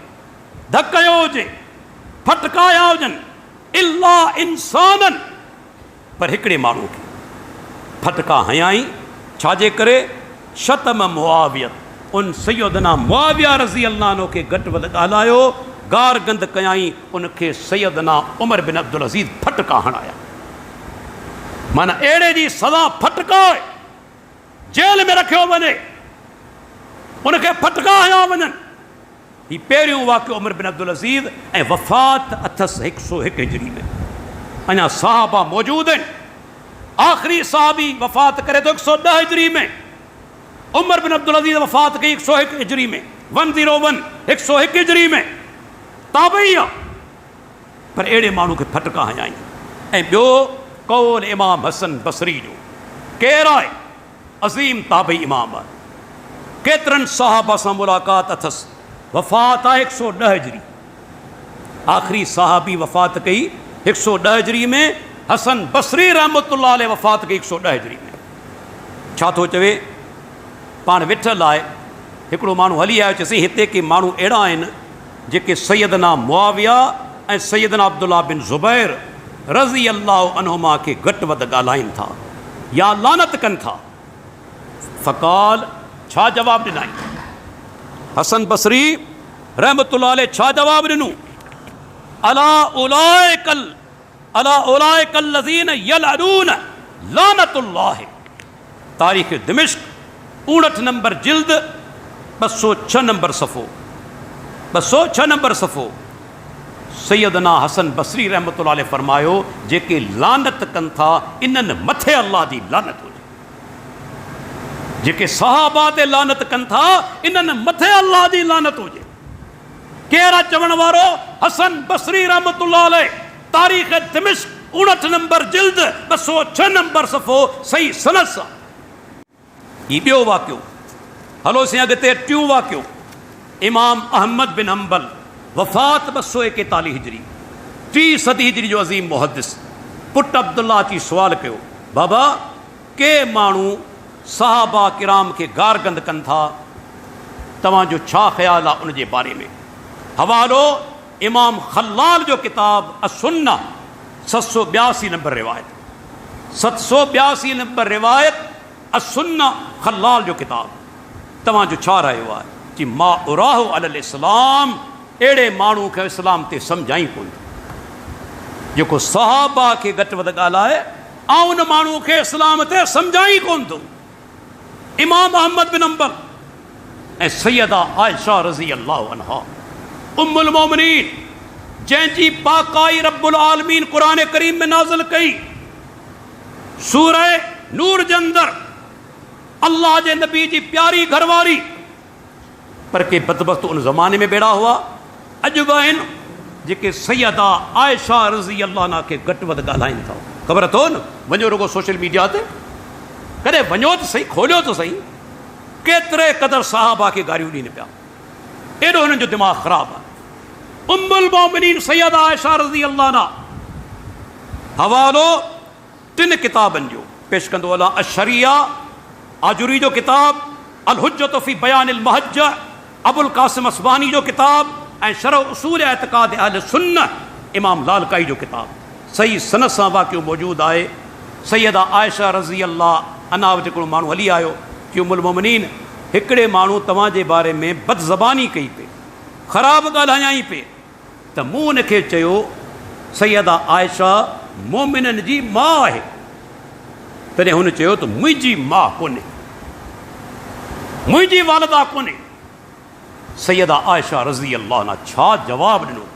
धक कयो हुजे, फटकाया हुजनि, इल्ला इंसानन, पर हिकिड़े माण्हू खे फटका हयाई, छाजे करे? शतम मुआवियत, उन सैयदना मुआविया रज़ी अल्लाह अन्हु खे घटि वधि ॻाल्हायो, गार गंद कयाई, उनखे सैयदना उमर बिन अब्दुल अज़ीज़ फटका हणाया। माना अहिड़े जी सज़ा फटकाए, जेल में रखियो वञे, उनखे फटका हया वञनि। ही पहिरियों वाक़ियो उमर बिन अब्दुल अज़ीज़। ऐं वफ़ात अथसि 101 हिजरी में। अञा सहाबा मौजूद आहिनि। आख़िरी सहाबी वफ़ात करे तो 110 हिजरी में, उमर बिन अब्दुल अज़ीज़ वफ़ात कई 101 हिजरी में, 101 101 हिजरी में, ताबई आहे। पर अहिड़े माण्हू खे फटका हयाई। ऐं ॿियो कौल इमाम हसन बसरी जो, केरु आहे? अज़ीम ताबई इमाम आहे। केतिरनि सहाबा सां मुलाक़ात अथसि। वफ़ात आहे 110 हिजरी। आख़िरी सहाबी वफ़ात कई 110 हिजरी में। हसन बसरी रहमतुल्लाह अलैह वफ़ात कई 110 हिजरी में। छा थो चवे? पाण वेठल आहे, हिकिड़ो माण्हू हली आयो, चयोसीं हिते के माण्हू अहिड़ा आहिनि जेके सैयदना मुआविया ऐं सैयदना अब्दुल्लाह बिन ज़ुबैर रज़ी अल्लाह अन्हुमा खे घटि वधि ॻाल्हाइनि था या लानत कनि था। फ़क़ाल, छा जवाबु ॾिनई? हसन बसरी रहमतुल्लाह अलैह छा जवाबु ॾिनो? अला उलाइकल लज़ीन यलअनून लानतुल्लाह। तारीख़ दिमिश्क 59 नंबर जिल्द 206 नंबर सफ़ो, 206 नंबर सफ़ो। सैयदना हसन बसरी रहमतुल्लाह अलैह फरमायो, जेके लानत कनि था इन्हनि मथे अल्लाह जी लानत हुजे। जेके सहाबा ते लानत कनि था इन्हनि मथे अल्लाह जी लानत हुजे। केरु आहे चवण वारो? हसन बसरी रहमतुल्लाह अलैह। तारीख़ दिमिश्क 59 नंबर जिल्द 206 नंबर सफ़ो, सही सनद सां। ही ॿियो वाक़ियो। हलो से अॻिते टियों वाक़ियो। इमाम अहमद बिन हंबल वफ़ात 241 हिजरी, 3 सदी हिजरी जो अज़ीम मुहद्दिस। पुट अब्दुल्ला अची सुवाल कयो, बाबा के माण्हू सहाबा किराम खे गारगंद कनि था, तव्हांजो छा ख़्यालु आहे उन जे बारे में? हवालो इमाम खल्लाल जो किताब असुन्ना, 782 नंबर रिवायत, 782 नंबर रिवायत असुन्ना खल्लाल जो किताब। तव्हांजो छा रहियो आहे? कि मा उराहु अलल इस्लाम, अहिड़े माण्हू खे इस्लाम ते सम्झाई कोन जेको सहाबा खे घटि वधि ॻाल्हाए, ऐं उन माण्हू खे इस्लाम ते सम्झाई कोन थो। इमाम अहमद बिन हंबल ऐं सैयदा आयशा रज़ी अल्लाह अन्हा उम्मुल मोमिनीन जंहिंजी पाकाई रब्बुल आलमीन क़ुरान करीम में नाज़िल कई। सूरह नूर जे अंदर अल्लाह जे नबी जी प्यारी घरवारी, पर के बदबख्त उन ज़माने में बेड़ा हुआ, अॼु बि आहिनि जेके सैयदा आयशा रज़ी अल्लाह अन्हा खे घटि वधि ॻाल्हाइनि था। ख़बर अथव न, वञो रुगो सोशल मीडिया ते, कॾहिं वञो त सही, खोलियो त सही, केतिरे क़दर सहाबा खे गारियूं ॾियनि पिया, एॾो हुननि जो दिमाग़ ख़राबु आहे। उम्मुल मोमिनीन सैयदा आयशा रज़ी अल्लाह अन्हा हवालो 3 किताबनि जो पेश कंदो अला। अशरिया आजुरी जो किताब, अल हुज्जत फी बयानिल महज्ज अबुल कासिम असबानी जो किताब, ऐं शरह उसूल एतिक़ाद अहल सुन्नह इमाम लालकाई जो किताब। सही सनद सां वाक़ियो मौजूदु आहे। सैयदा आयशा रज़ी अल्लाह अन्हा वटि हिकिड़ो माण्हू हली आयो कि उम्मुल मोमिनीन, हिकिड़े माण्हू तव्हांजे बारे में बदज़बानी कई पे, ख़राबु ॻाल्हायाई पे, त मूं हुनखे चयो सैयदा आयशा मोमिननि जी माउ आहे। तॾहिं हुन चयो त मुंहिंजी माउ कोन्हे, मुंहिंजी वालिदा कोन्हे। सैयदा आयशा रज़ी अल्लाह अन्हा छा जवाबु ॾिनो?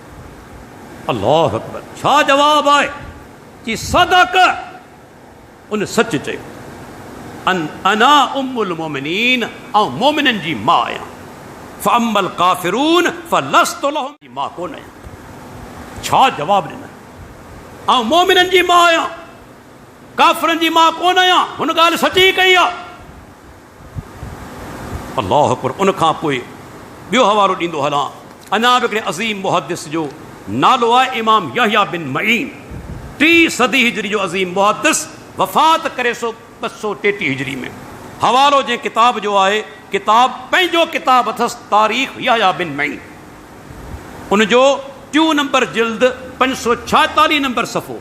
अल्लाह अकबर, छा जवाबु आहे कि सदक, उन सच चयो, अना उम्मुल मोमिनीन, ऐं मोमिननि जी माउ आहियां। फअम्मल काफ़िरून फलस्तु लहुम, मां कोन आहियां। छा जवाबु ॾिना? ऐं मोमिननि जी माउ आहियां, काफ़िरनि जी माउ कोन आहियां। हुन ॻाल्हि सची कई आहे। अल्लाह अकबर। उन खां पोइ ॿियो हवालो ॾींदो हलां। अञा बि हिकिड़े अज़ीम मुहद्दिस जो नालो आहे इमाम यहया बिन मईन, 3 सदी हिजरी जो अज़ीम मुहद्दिस, वफ़ात करे 233 हिजरी में। हवालो जंहिं किताब जो आहे, किताब पंहिंजो किताब अथसि तारीख़ यहया बिन मईन, उन जो 2 नंबर जिल्द 546 नंबर सफ़ो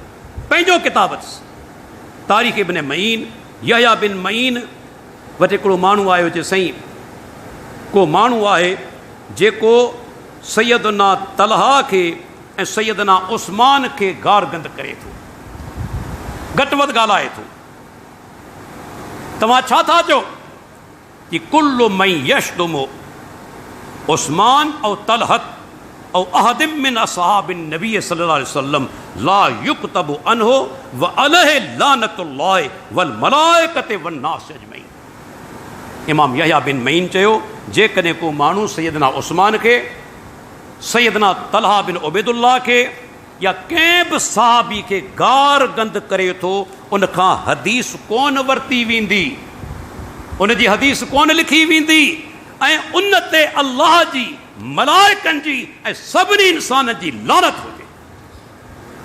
पंहिंजो किताब अथसि तारीख़ इब्न मईन। यहया बिन मईन वटि हिकिड़ो माण्हू आयो, चए साईं को माण्हू आहे जेको सैयदना तलहा खे ऐं सैयदना उस्मान खे गारगंद करे थो, घटि वधि ॻाल्हाए थो। तव्हां छा था चओ कि कुल्लु मई यशदुमु उस्मान और तलहत और अहदिम मिन असहाबिन नबी सल्लल्लाहु अलैहि वसल्लम ला युक्तबु अनहु व अलैहि लानतुल्लाहि वल मलाइकति वन नास अजमईन। इमाम यहया बिन मईन चयो, जेकॾहिं को माण्हू सैयदना उस्मान खे, सैयदना तलहा बिन उबैदुल्लाह खे या कंहिं बि सहाबी खे गार गंद करे थो, उन खां हदीस कोन वरिती वेंदी, उन जी हदीस कोन लिखी वेंदी, ऐं उन ते अल्लाह जी, मलाइकनि जी ऐं सभिनी इंसाननि जी लानत हुजे।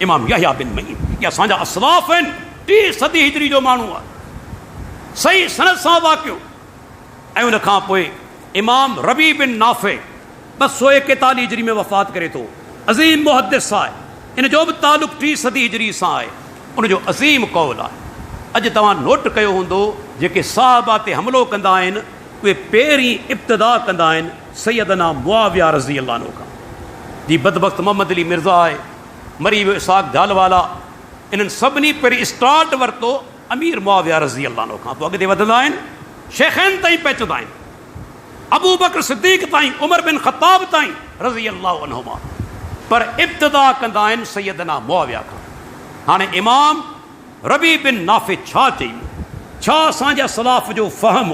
इमाम यहया बिन मईन, इहे असांजा असलाफ आहिनि, 3 सदी हिजरी जो माण्हू आहे, सही सनद सां वाक़ियो। ऐं उन खां पोइ इमाम रबी बिन नाफ़े 241 हिजरी में वफ़ात करे थो, अज़ीम मुहद्दिस आहे। इन जो बि तालुक़ 3 सदी हिजरी सां आहे। उन जो अज़ीम कौल आहे। अॼु तव्हां नोट कयो हूंदो, जेके सहाबा ते हमिलो कंदा आहिनि, उहे पहिरीं इब्तिदा कंदा आहिनि सैयदना मुआविया रज़ी अल्लाह अन्हु खां। जी बदबख्त मोहम्मद अली मिर्ज़ा आहे, मरी वियो इसाक़ दालवाला, इन्हनि सभिनी पहिरीं स्टार्ट वरितो अमीर मुआविया रज़ी अल्लाह अन्हु खां, पोइ अॻिते वधंदा आहिनि, शेखैन ताईं पहुचंदा आहिनि, अबू बकर सिद्दीक़ ताईं, उमर बिन ख़त्ताब ताईं रज़ी अल्लाह अन्हुमा, पर इब्तिदा कंदा आहिनि सैयदना मुआविया खां। हाणे इमाम रबी बिन नाफ़े छा चई, छा असांजा सलाफ जो फ़हम,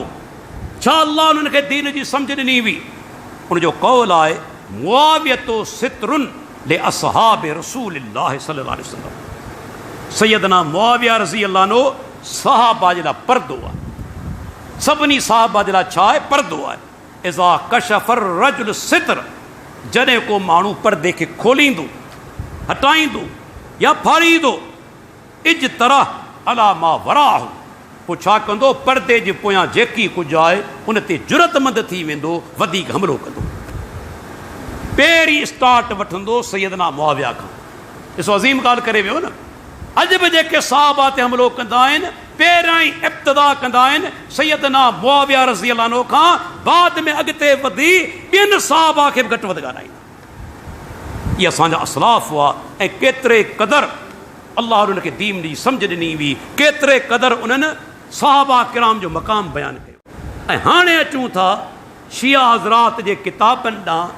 छा अल्लाह उन्हनि खे दीन जी सम्झ ॾिनी हुई? उनजो कौल आहे, मुआवियतो सितरुन ले असहाबे रसूलिल्लाह सल्लल्लाहु अलैहि वसल्लम। सैयदना मुआविया रज़ी अल्लाह अन्हु सहाबा जे लाइ पर्दो आहे, सभिनी सहाबा जे लाइ छा आहे? पर्दो आहे। इज़ा कशफर रजुल सितर, जॾहिं को माण्हू पर्दे खे खोलींदो, हटाईंदो या फाड़ींदो, इज तरह अला मा वराहु, पोइ छा कंदो? पर्दे जे पोयां जेकी कुझु आहे उन ते जुरतमंद थी वेंदो, वधीक हमिलो कंदो। पहिरीं स्टार्ट वठंदो सैयदना मुआविया खां। ॾिसो अज़ीम ॻाल्हि करे वियो न। अॼु बि जेके सहाबा ते हमिलो कंदा आहिनि, पहिरियां ई इब्तिदा कंदा आहिनि सैयदना मुआविया रज़ी अल्लाह अन्हु खां, बाद में अॻिते वधी ॿियनि सहाबा खे बि घटि वधि ॻाल्हाईंदा। इहे असांजा असलाफ हुआ, ऐं केतिरे क़दुरु अल्लाह उन्हनि खे दीन जी सम्झ ॾिनी हुई, केतिरे क़दुरु उन्हनि सहाबा किराम जो मक़ाम बयानु कयो। ऐं हाणे अचूं था शिया हज़रात जे किताबनि ॾांहुं,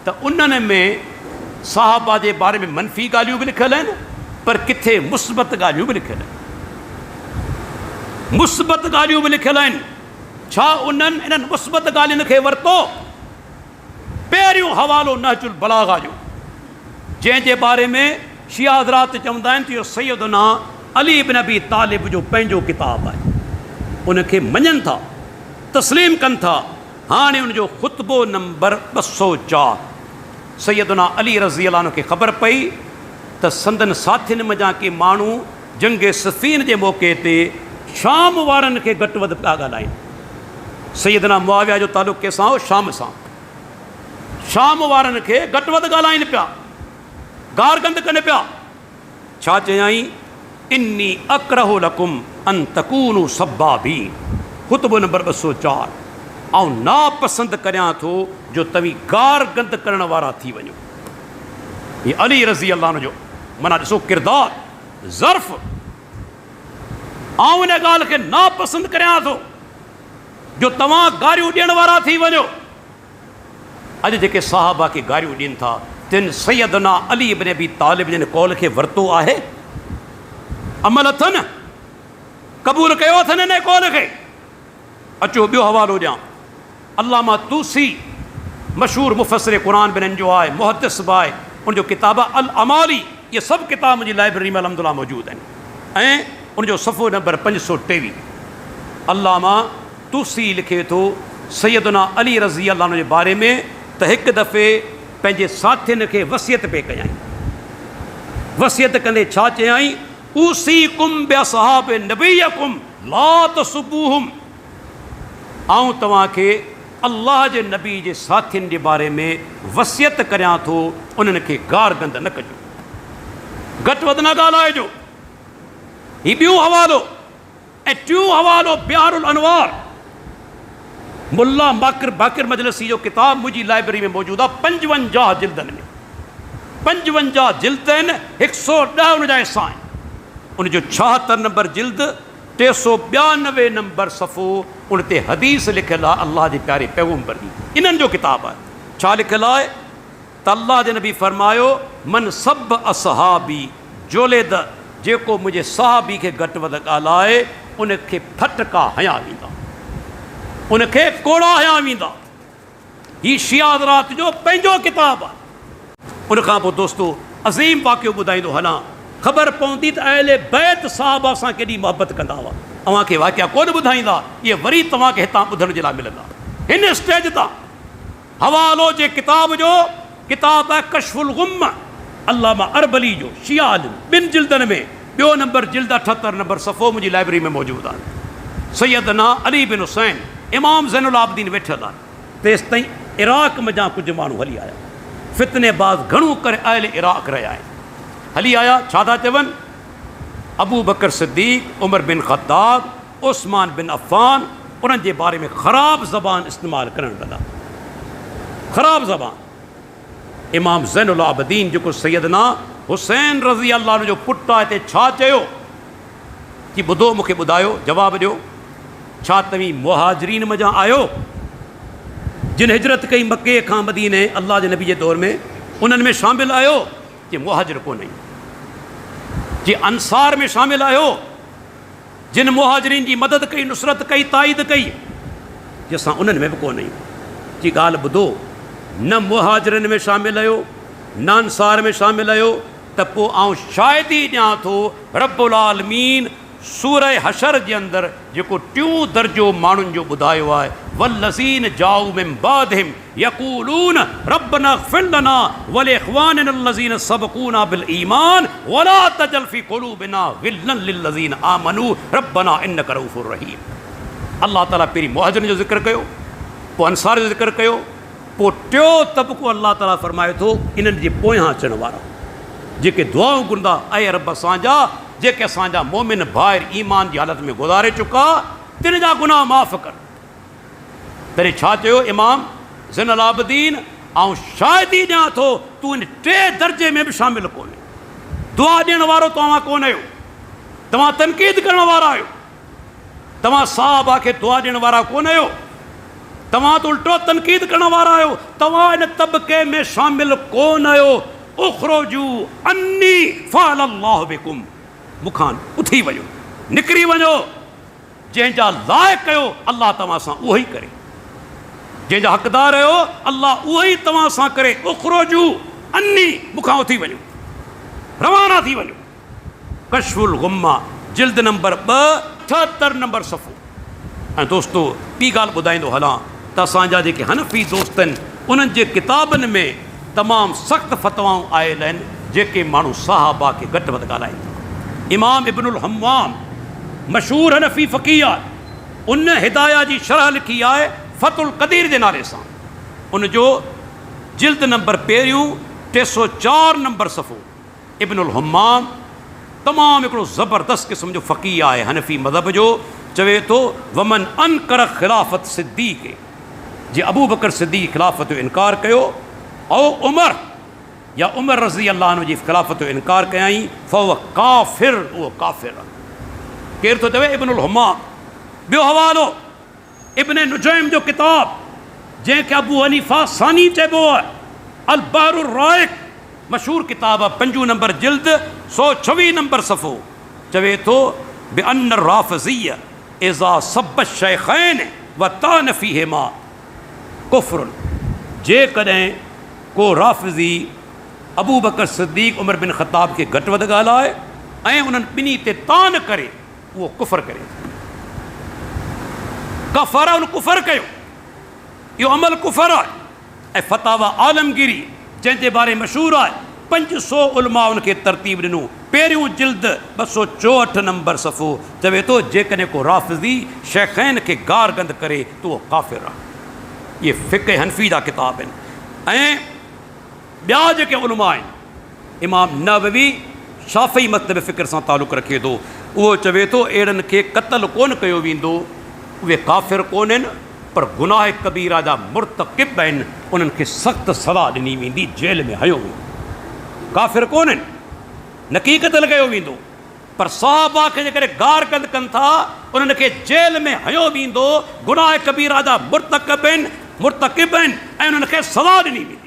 त उन्हनि में साहबा जे बारे में मनफ़ी ॻाल्हियूं बि लिखियल आहिनि, पर किथे मुस्बत ॻाल्हियूं बि लिखियल आहिनि, मुस्बत ॻाल्हियूं बि लिखियल आहिनि। छा उन्हनि इन्हनि मुस्बत ॻाल्हियुनि खे वरितो? पहिरियों हवालो नहजुल बलागा जो, जंहिंजे बारे में शिया हज़रात चवंदा आहिनि त इहो सैयदना अली इब्न अबी तालिब जो पंहिंजो किताबु आहे। उनखे मञनि था, तस्लीम कनि था। हाणे उनजो ख़ुतबो नंबर 204। सैयदना अली रज़ी अल्लाह खे ख़बर पई त संदन साथियुनि मञा के माण्हू जंग सफ़ीन जे मौक़े ते शाम वारनि खे घटि वधि पिया ॻाल्हाइनि। सैयदना मुआविया जो तालुक़ु कंहिंसां हो? शाम सां। शाम वारनि खे घटि वधि ॻाल्हाइनि पिया, गार गंद कनि पिया। छा चयाई? इन्नी अकरहु लकुम अन तकूनु सब्बाबीन। ख़ुतबो नंबर 204। ऐं नापसंदि करियां थो जो तव्हीं गार गंद करण वारा थी वञो। हीअ अली रज़ी अल्लाह जो माना ॾिसो किरदार, ज़र्फ़। ऐं इन ॻाल्हि खे नापसंदि करियां थो जो तव्हां गारियूं ॾियण वारा थी वञो। अॼु जेके साहबा खे गारियूं ॾियनि था, तिन सैयदना अली इब्न अबी तालिब जिन कौल खे वरितो आहे? अमल अथनि? क़बूल कयो अथनि इन कौल खे? अचो ॿियो हवालो ॾियां। अल्लामा तूसी मशहूर मुफ़स्सिर क़ुरान बि हिननि जो आहे, मुहद्दिस बि आहे। उनजो किताब अल अमाली, इहे सभु किताब मुंहिंजी लाइब्रेरी में अलहमदुलिल्लाह मौजूदु आहिनि। ऐं उनजो सफ़ो नंबर 523। अल्लामा तूसी लिखे थो सैयदना अली रज़ी अल्लाह जे बारे में त हिकु दफ़े पंहिंजे साथियुनि खे वसियत पे कयाई। वसियत कंदे छा चयाई? उसीकुम बिअसहाब नबियकुम ला तसुबूहुम। आऊं तव्हांखे अल्लाह जे नबी जे साथियुनि जे बारे में वसियत करियां थो, उन्हनि खे गार गंद न कजो, घटि वधि न ॻाल्हाइजो। हीउ ॿियो हवालो। ऐं टियों हवालो बिहारुल अनवार, मुल्ला बाक़िर मजलिसी जो किताब मुंहिंजी लाइब्रेरी में मौजूदु आहे। 55 जिल्दनि में, 55 जिल्द आहिनि, 110 उनजा हिसा आहिनि। उनजो 76 नंबर जिल्द, 392 नंबर सफ़ो, उन ते हदीस लिखियलु आहे अल्लाह जे प्यारे पैगम्बर जी। इन्हनि जो किताबु आहे। छा लिखियलु आहे त अल्लाह जे नबी फरमायो, मन सब असहाबी जोलेद, जेको मुंहिंजे सहाबी खे घटि वधि ॻाल्हाए उनखे फटका हया वेंदा, उनखे कोड़ा हया वेंदा। हीउ शिया हज़रात जो पंहिंजो किताबु आहे। उनखां पोइ दोस्तो अज़ीम वाक़ियो ॿुधाईंदो हलां। ख़बर पवंदी त अहले बैत साहबा सां केॾी मोहबत कंदा हुआ। अव्हांखे वाक़िया कोन ॿुधाईंदा, इहे वरी तव्हांखे हितां ॿुधण जे लाइ मिलंदा। हिन स्टेज तां हवालो जे किताब जो, किताब आहे कशफुल गुम, अल्लामा अरबली जो, शिया आलिम, 2 जिल्दनि में। ॿियो नंबर जिल्द 78 नंबर सफ़ो मुंहिंजी लाइब्रेरी में मौजूदु आहे। सैयदना अली बिन हुसैन इमाम ज़ैनुल आबिदीन वेठल आहे। तेसि ताईं इराक़ मञा कुझु माण्हू हली आया, फितनेबाज़ घणो करे अहले इराक़ रहिया आहिनि। हली आया, छा था चवनि? अबू बकर सिद्दीक़, उमर बिन ख़त्ताब, उस्मान बिन अफ़ान, उन्हनि जे बारे में ख़राब ज़बान इस्तेमालु करणु लॻा। ख़राब ज़बान। इमाम ज़ैनुल आबिदीन जेको सैयदना हुसैन रज़ी अल्लाह जो पुटु आहे, हिते छा चयो कि ॿुधो मूंखे ॿुधायो, जवाबु ॾियो। छा तव्हीं मुहाजिरीन मञा आहियो जिन हिजरत कई मके खां मदीने अल्लाह जे नबी जे दौर में? उन्हनि में शामिलु आहियो? जे मुहाजिर कोन आहियूं। जे अंसार में शामिलु आहियो जिन मुहाजिरीन जी मदद कई, नुसरत कई, ताईद कई? जे असां उन्हनि में बि कोन आहियूं। जी ॻाल्हि ॿुधो, न मुहाजिरनि में शामिलु आहियो, न अंसार में शामिलु आहियो, त पोइ आउं शायदि ई ॾियां थो रब्बुल आलमीन सूरह हशर जे अंदरि जेको टियों दर्जो माण्हुनि जो ॿुधायो आहे, वल्लज़ीन जाऊ मिन बादिहिम यक़ूलून रब्बना इग़फ़िर लना व लिइख़वानिना अल्लज़ीन सबक़ूना बिल ईमान वला तजल फ़ी क़ुलूबिना ग़िल्लन लिल्लज़ीन आमनू रब्बना इन्नका रऊफ़ुर रहीम। अल्लाह ताला पहिरीं मुहाजिरनि जो ज़िक्र कयो, पोइ अंसार जो ज़िक्र कयो, पोइ टियों तबक़ो अल्लाह ताला फ़रमाए थो इन्हनि जे पोयां अचण वारा जेके दुआऊं घुरंदा, ऐं रब असांजा जेके असांजा मोमिन भाइर ईमान जी हालत में गुज़ारे चुका, तिन जा गुनाह माफ़ कर। तॾहिं छा चयो इमाम ज़ैनुल आबिदीन? ऐं शायदि ई ॾियां थो तूं इन 3 दर्जे में बि शामिलु कोन्हे। दुआ ॾियण वारो तव्हां कोन आहियो, तव्हां तनक़ीद करण वारा आहियो, तव्हां साहबा खे दुआ ॾियण वारा कोन आहियो, तव्हां त उल्टो तनक़ीद करण वारा आहियो। तव्हां इन तबक़े में शामिलु कोन आहियो। उखरुजू अन्नी फ़अलल्लाहु बिकुम, मूंखां उथी वञो, निकिरी वञो, जंहिंजा लाइक़ कयो अल्लाह तव्हां सां उहो ई करे, जंहिंजा हक़दार आहियो अल्लाह उहो ई तव्हां सां करे। उखरुजू अन्नी, मूंखां उथी वञो, रवाना थी वञो। कशफुल गुम्मा जिल्द नंबर 2 76 नंबर सफ़ो। ऐं दोस्तो ॿी ॻाल्हि ॿुधाईंदो हलां त असांजा जेके हनफ़ी दोस्त आहिनि उन्हनि जे किताबनि में तमामु सख़्तु फ़तवाऊं आयल आहिनि जेके माण्हू सहाबा खे घटि वधि ॻाल्हाइनि था। इमाम इब्नुल हम्माम मशहूरु हनफ़ी फ़क़ीह आहे, उन हिदाया जी शरह लिखी आहे फ़तुल क़दीर जे नाले सां। उनजो जिल्द नंबर 1 304 नंबर सफ़ो। इब्नुल हम्माम तमामु हिकिड़ो ज़बरदस्त क़िस्म जो फ़क़ीह आहे हनफ़ी मज़हब जो। चवे थो वमन अनकर ख़िलाफ़त सिद्दीक़, जे अबू बकर सिद्दीक़ ख़िलाफ़त जो इनकार कयो, औ उमर या उमर रज़ी अल्लाह अन्हु जी ख़िलाफ़त जो इनकार कयाई, फ़हुव काफ़िर, उहो काफ़िर आहे। केरु थो चवे? इब्नुल हम्माम। ॿियो हवालो इब्न नुजैम जो किताब जंहिंखे अबू हनीफ़ा सानी चइबो आहे, अल बहरुर राइक़, मशहूरु किताब आहे, 5 नंबर जिल्द 126 नंबर सफ़ो। चवे थो बिअन्न राफ़िज़िय्य इज़ा सब्ब शैख़ैन व तान फ़ीहिमा कुफ़्रुन, जेकॾहिं को राफ़िज़ी अबू बकर सिद्दीक़ उमर बिन ख़त्ताब खे घटि वधि ॻाल्हाए ऐं उन्हनि ॿिन्ही ते तान करे, उहो कुफ़र करे। कफ़र, उन कुफ़र कयो, इहो अमल कुफ़र आहे। ऐं फ़तावा आलमगिरी जंहिंजे बारे मशहूरु आहे, 500 उलमा उनखे तरतीब ॾिनो। पहिरियों जिल्द 264 नंबर सफ़ो। चवे थो जेकॾहिं को राफ़िज़ी शैख़ैन खे गार गंद करे त उहो काफ़िर आहे। इहे फ़िक़्ह हनफ़ी जा किताब आहिनि। ऐं ॿिया जेके उलमा आहिनि, इमाम नववी शाफ़ी मज़हब फ़िक्र सां तालुक़ु रखे थो, उहो चवे थो अहिड़नि खे क़त्ल कोन कयो वेंदो, उहे काफ़िर कोन आहिनि, पर गुनाह कबीरा जा मुर्तकिब आहिनि, उन्हनि खे सख़्तु सज़ा ॾिनी वेंदी, जेल में हयो वेंदो। काफ़िर कोन आहिनि, न की क़त्ल कयो वेंदो, पर सहाबा खे जेकॾहिं गार गंद कनि था उन्हनि खे जेल में हयो वेंदो। गुनाह कबीरा जा मुर्तकिब आहिनि ऐं उन्हनि खे सज़ा ॾिनी वेंदी।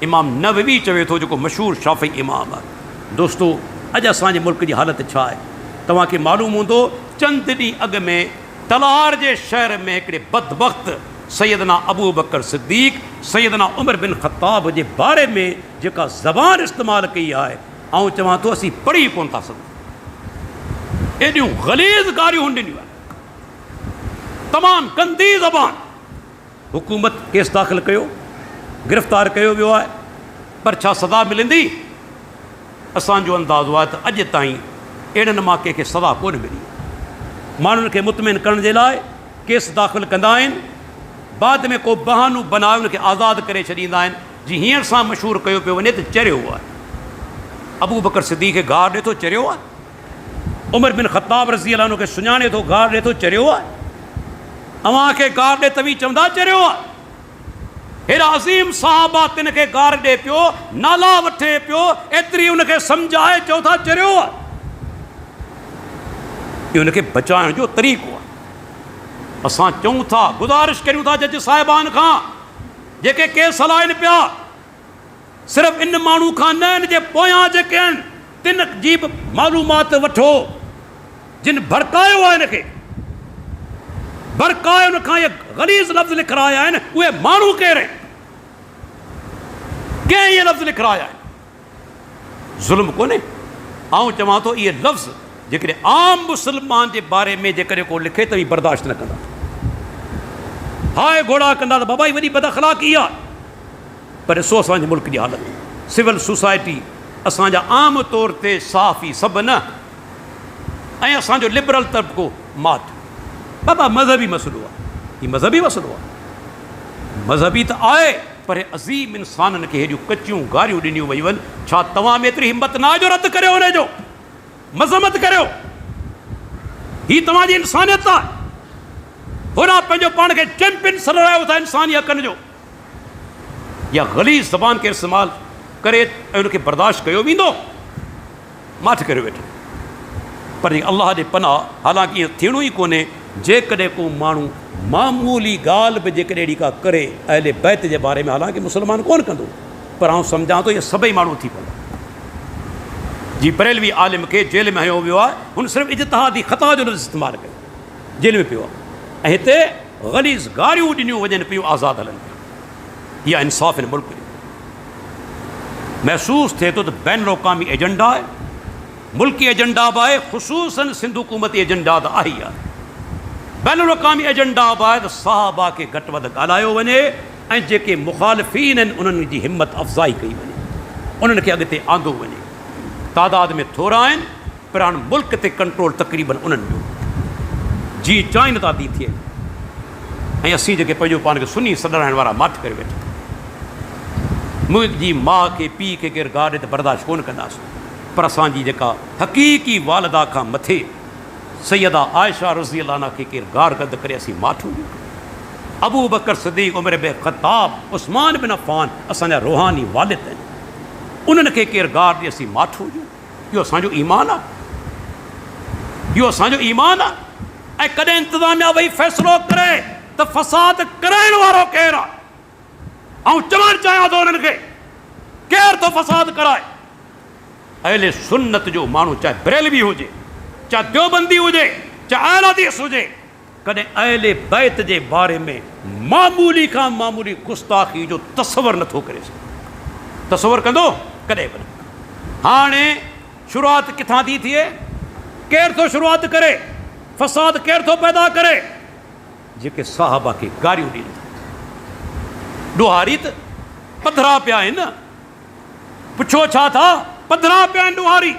इमाम नववी चवे थो, जेको मशहूरु शाफ़ी इमाम आहे। दोस्तो अॼु असांजे मुल्क जी हालति छा आहे तव्हांखे मालूम हूंदो। चंद ॾींहं अॻु में तलार जे शहर में हिकिड़े बदबख़्त सैयदना अबू बकर सिद्दीक़ सैयदना उमर बिन ख़त्ताब जे बारे में जेका ज़बान इस्तेमालु कई आहे, ऐं चवां थो असीं पढ़ी कोन था सघूं। एॾियूं ग़लीज़ ॻाल्हियूं ॾिनियूं आहिनि, तमामु गंदी ज़बान। हुकूमत केस दाख़िल कयो, गिरफ़्तार कयो वियो आहे, पर छा सज़ा मिलंदी? असांजो अंदाज़ो आहे त अॼु ताईं अहिड़नि मां कंहिंखे सज़ा कोन मिली। माण्हुनि खे मुतमिन करण जे लाइ केस दाख़िल कंदा आहिनि, बाद में को बहानो बनाए उनखे आज़ादु करे छॾींदा आहिनि। जीअं हींअर सां मशहूरु कयो पियो वञे त चरियो आहे, अबू बकर सिद्दीक़ खे गार ॾिए थो चरियो आहे, उमर बिन ख़त्ताब रज़ी अल्लाह अन्हु खे सुञाणे थो गार ॾिए थो चरियो आहे। अव्हांखे गार ॾिए तव्हीं चवंदा चरियो आहे। हेॾा अज़ीम सहाबा तिन खे गार ॾिए पियो, नाला वठे पियो, एतिरी उनखे सम्झाए चओ था चरियो आहे। इहो उनखे बचाइण जो तरीक़ो आहे। असां चऊं था, गुज़ारिश करियूं था जज साहिबान खां जेके केस हलाइनि पिया, सिर्फ़ु इन माण्हू खां न, इन जे पोयां जेके आहिनि तिन जी बि मालूमात वठो जिन भड़कायो आहे हिनखे, भड़काए उन खां इहे ग़लीज़ लफ़्ज़ लिखाया आहिनि। उहे माण्हू केरु आहिनि? कंहिं इहे लफ़्ज़ लिखाया आहिनि? ज़ुल्म कोन्हे। आउं चवां थो इहे लफ़्ज़ जेकॾहिं आम मुस्लमान जे बारे में जेकॾहिं को लिखे त हीअ बर्दाश्त न कंदा, हाय घोड़ा कंदा त बाबा ही वॾी बदअख़लाक़ी आहे। पर ॾिसो असांजे मुल्क जी हालति, सिविल सोसाइटी असांजा आम तौर ते साफ़ी सभु न, ऐं असांजो लिबरल तबक़ो मात। बाबा मज़हबी मसइलो आहे, हीउ मज़हबी मसइलो आहे, मज़हबी त आहे, पर अज़ीम इंसाननि खे हेॾियूं कचियूं गारियूं ॾिनियूं वयूं आहिनि। छा तव्हां में एतिरी हिम्मत न आहे जो रद्द करियो हुनजो, मज़म्मत करियो? हीअ तव्हांजी इंसानियत आहे। होॾा पंहिंजो पाण खे चैंपियन सॾायो था इंसानी हक़नि जो। या ग़लीज़ ज़बान खे इस्तेमालु करे ऐं उनखे बर्दाश्त कयो वेंदो? माठि करे वेठो। पर अलाह जे पनाह, हालांकि ईअं थियणो ई कोन्हे। जेकॾहिं को माण्हू मामूली ॻाल्हि बि जेकॾहिं अहिड़ी का करे अहले बैत जे बारे में, हालांकि मुस्लमान कोन कंदो, पर आउं सम्झां थो इहे सभई माण्हू थी पियो जी बरेलवी आलिम खे जेल में हयो वियो आहे हुन सिर्फ़ु इज्तिहादी ख़ता जो लफ़्ज़ इस्तेमालु कयो जेल में पियो आहे ऐं हिते ग़लीज़ गारियूं ॾिनियूं वञनि पियूं आज़ादु हलनि पियूं इहा इंसाफ़ हिन मुल्क जो महसूसु थिए थो त बैन अवी एजेंडा आहे मुल्की एजेंडा बि आहे ख़ुशूसन सिंध हुकूमती एजेंडा त आहे ई आहे बैन अवी एजेंडा बि आहे त साहबा खे घटि वधि ॻाल्हायो वञे ऐं जेके मुख़ालिफ़ीन आहिनि उन्हनि जी हिमत अफ़ज़ाई कई वञे उन्हनि खे अॻिते आंदो वञे तादाद में थोरा आहिनि पर हाणे मुल्क ते कंट्रोल तक़रीबन उन्हनि जो जीअं चाहिनि था थी थिए ऐं असीं जेके पंहिंजो पाण खे सुनी सॾाइण वारा माठ करे वेठा मुंहिंजी माउ खे पीउ खे केरु गाॾे त बर्दाश्त कोन कंदासीं पर असांजी जेका हक़ीक़ी वालदा खां मथे सैयदा आयशा रज़ी अल्लाह अन्हा खे केरु गार गद करे असीं माठूं अबू बकर सिद्दीक़ उमर बिन ख़त्ताब उस्मान बिन अफ़्फ़ान असांजा रूहानी वालिद आहिनि उन्हनि खे केरु गार ॾे असीं माठूं इहो असांजो ईमान आहे इहो असांजो ईमान आहे ऐं कॾहिं इंतिज़ामिया वेही फ़ैसिलो करे त फ़साद कराइण वारो केरु आहे ऐं चवणु चाहियां थो उन्हनि खे केरु थो फ़साद कराए अहले सुन्नत जो माण्हू चाहे बरेलवी हुजे चाहे देवबंदी हुजे चाहे अहले हदीस हुजे कॾहिं अहले बैत जे बारे में मामूली खां मामूली गुस्ताखी जो तसवर नथो करे सघे तसवर कंदो कॾहिं बि न हाणे शुरूआत किथां थी थिए केरु थो शुरूआत करे फ़साद केरु थो पैदा करे जेके साहबा खे गारियूं ॾियनि था ॾुहारी त पधरा पिया आहिनि पुछो छा था पधरा पिया आहिनि ॾुहारी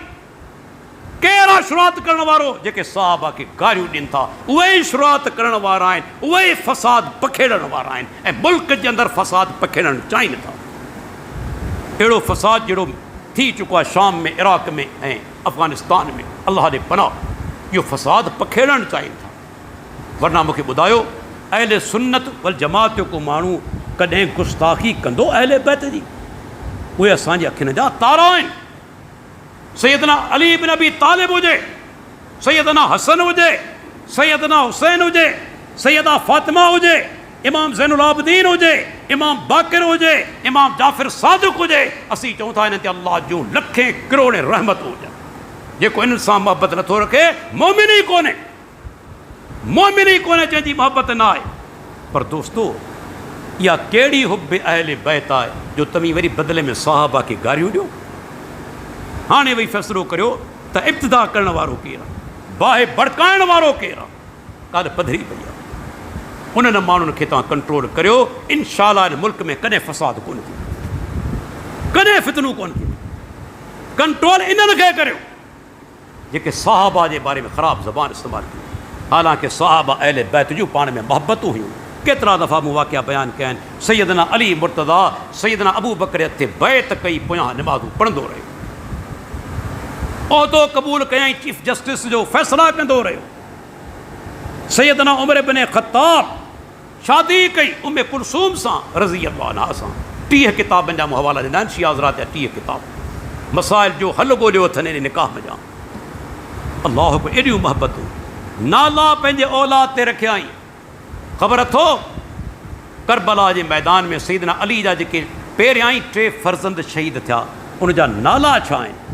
केरु आहे शुरूआत करण वारो जेके साहबा खे गारियूं ॾियनि था उहे ई शुरूआत करण वारा आहिनि उहे ई फ़साद पखेड़ण वारा आहिनि ऐं मुल्क जे अंदरि फ़साद पखेड़णु चाहिनि था अहिड़ो फ़साद जहिड़ो थी चुको आहे शाम में इराक़ में ऐं अफ़गानिस्तान में अलाह ॾे पनाह इहो फ़साद पखेड़णु चाहिनि था वरना मूंखे ॿुधायो अहले सुन्नत वल जमात जो को माण्हू कॾहिं गुस्ताखी कंदो अहले बैत जी उहे असांजी अखियुनि जा तारा आहिनि सैयदना अली बिन अबी तालिब हुजे सैयदना हसन हुजे सैयदना हुसैन हुजे सैयदा फ़ातिमा हुजे इमाम ज़ैनुल आबिदीन हुजे इमाम बाक़िर हुजे इमाम जाफ़िर सादिक़ हुजे असीं चऊं था हिन ते अल्लाह जूं लखें करोड़े रहमत हुजनि जेको इन सां मोहबत नथो रखे मोमिन ई कोन्हे जंहिंजी मोहबत न आहे पर दोस्तो इहा कहिड़ी हुब अहले बैत आहे जो तव्हीं वरी बदिले में साहबा खे गारियूं ॾियो हाणे वेही फ़ैसिलो करियो त इब्तिदा करण वारो केरु आहे बाहि भड़काइण वारो केरु आहे ॻाल्हि पधरी पई आहे उन्हनि माण्हुनि खे तव्हां कंट्रोल करियो इंशाअल्लाह हिन मुल्क में कॾहिं फ़साद कोन थींदो कॾहिं फितनूं कोन थींदो कंट्रोल इन्हनि खे करियो जेके साहबा जे बारे में ख़राबु ज़बान इस्तेमालु कई हालांकि साहबा अहले बैत जूं पाण में मोहबतूं हुयूं केतिरा दफ़ा मूं वाक़िया बयानु कया आहिनि सैयदना अली मुर्तज़ा सैयदना अबू बकर ते बैत कई पोयां निमाज़ूं पढ़ंदो रहियो उहिदो क़बूल कयईं चीफ जस्टिस जो फ़ैसिला कंदो रहियो सैयदना उमर बिन ख़त्ताब शादी कई उम्मे कुलसूम सां रज़ी अल्लाह अन्हा सां 30 किताबनि जा मूं हवाला ॾिना आहिनि शिया हज़रात जा 30 किताब मसाइल जो हल ॻोल्हियो अथनि इन निकाह जा अल्लाह को एॾियूं मोहबतूं नाला पंहिंजे औलाद ते रखिया ख़बर अथो करबला जे मैदान में सैयदना अली जा जेके पहिरियां ई 3 फ़र्ज़ंद शहीद थिया उनजा नाला छा आहिनि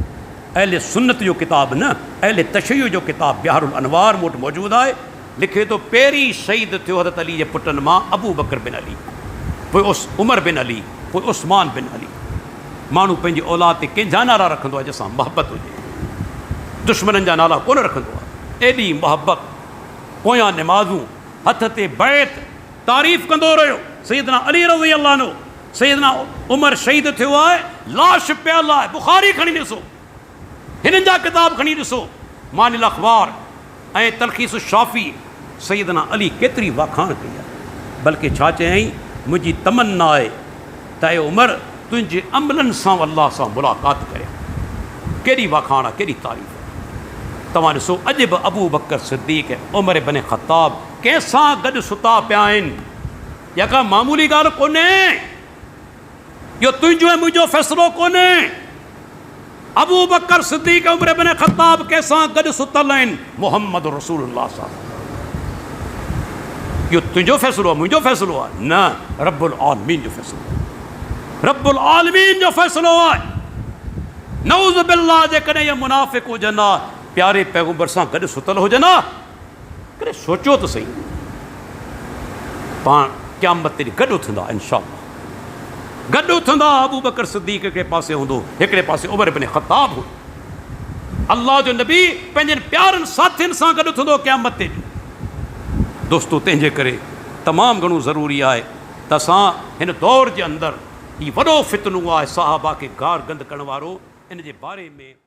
अहले सुन्नत जो किताब न अहले तशय्युअ जो किताब बिहारुल अनवार मूं वटि मौजूदु आहे लिखे थो पहिरीं शहीद थियो हज़रत अली जे पुटनि मां अबू बकर बिन अली पोइ उमर बिन अली पोइ उस्मान बिन अली माण्हू पंहिंजी औलाद ते कंहिंजा नाला रखंदो आहे जंहिंसां मोहबत हुजे दुश्मननि जा नाला कोन रखंदो आहे एॾी मोहबत पोयां निमाज़ूं हथ ते बैत तारीफ़ कंदो रहियो सैयदना अली रज़ी अल्लाह अन्हु सैयदना उमर शहीद थियो आहे लाश पियल आहे बुख़ारी खणी ॾिसो हिननि जा किताब खणी ॾिसो मानिल अख़बार ऐं तलख़ीस शाफ़ी सैयदना अली केतिरी वाखाण कई आहे बल्कि छा चयईं मुंहिंजी तमन्ना आहे त ऐं उमर तुंहिंजे अमलनि सां अल्लाह सां मुलाक़ात करे केॾी वाखाण आहे केॾी तारीफ़ तव्हां ॾिसो अॼु बि अबू बकर सिद्दीक़ उमर बिन ख़त्ताब कंहिंसां गॾु सुता पिया आहिनि इहा का मामूली ॻाल्हि कोन्हे इहो तुंहिंजो ऐं मुंहिंजो फ़ैसिलो कोन्हे अबू बकर सिद्दीक़ उमर बिन ख़त्ताब कंहिंसां गॾु सुतल आहिनि मोहम्मद रसूलुल्लाह सां इहो तुंहिंजो फ़ैसिलो आहे मुंहिंजो फ़ैसिलो आहे न रब्बुल आलमीन जो फ़ैसिलो रब्बुल आलमीन जो फ़ैसिलो आहे। नऊज़ बिल्लाह जेकॾहिं इहे मुनाफ़िक़ हुजनि हा प्यारे पैगंबर सां गॾु सुतल हुजनि हा, करे सोचो त सही, पाण क़यामत ते गॾु उथंदा इंशाअल्लाह, गॾु उथंदा। अबू बकर सिद्दीक़ हिकिड़े पासे हूंदो, हिकिड़े पासे उमर इब्न ख़त्ताब हो। अल्लाह जो नबी पंहिंजनि प्यारनि साथियुनि सां गॾु उथंदो क़यामत ते। दोस्तो, तंहिंजे करे तमामु घणो ज़रूरी आहे त असां हिन दौर जे अंदरि ही वॾो फितनो आहे सहाबा खे गार गंद करण वारो, इन जे बारे में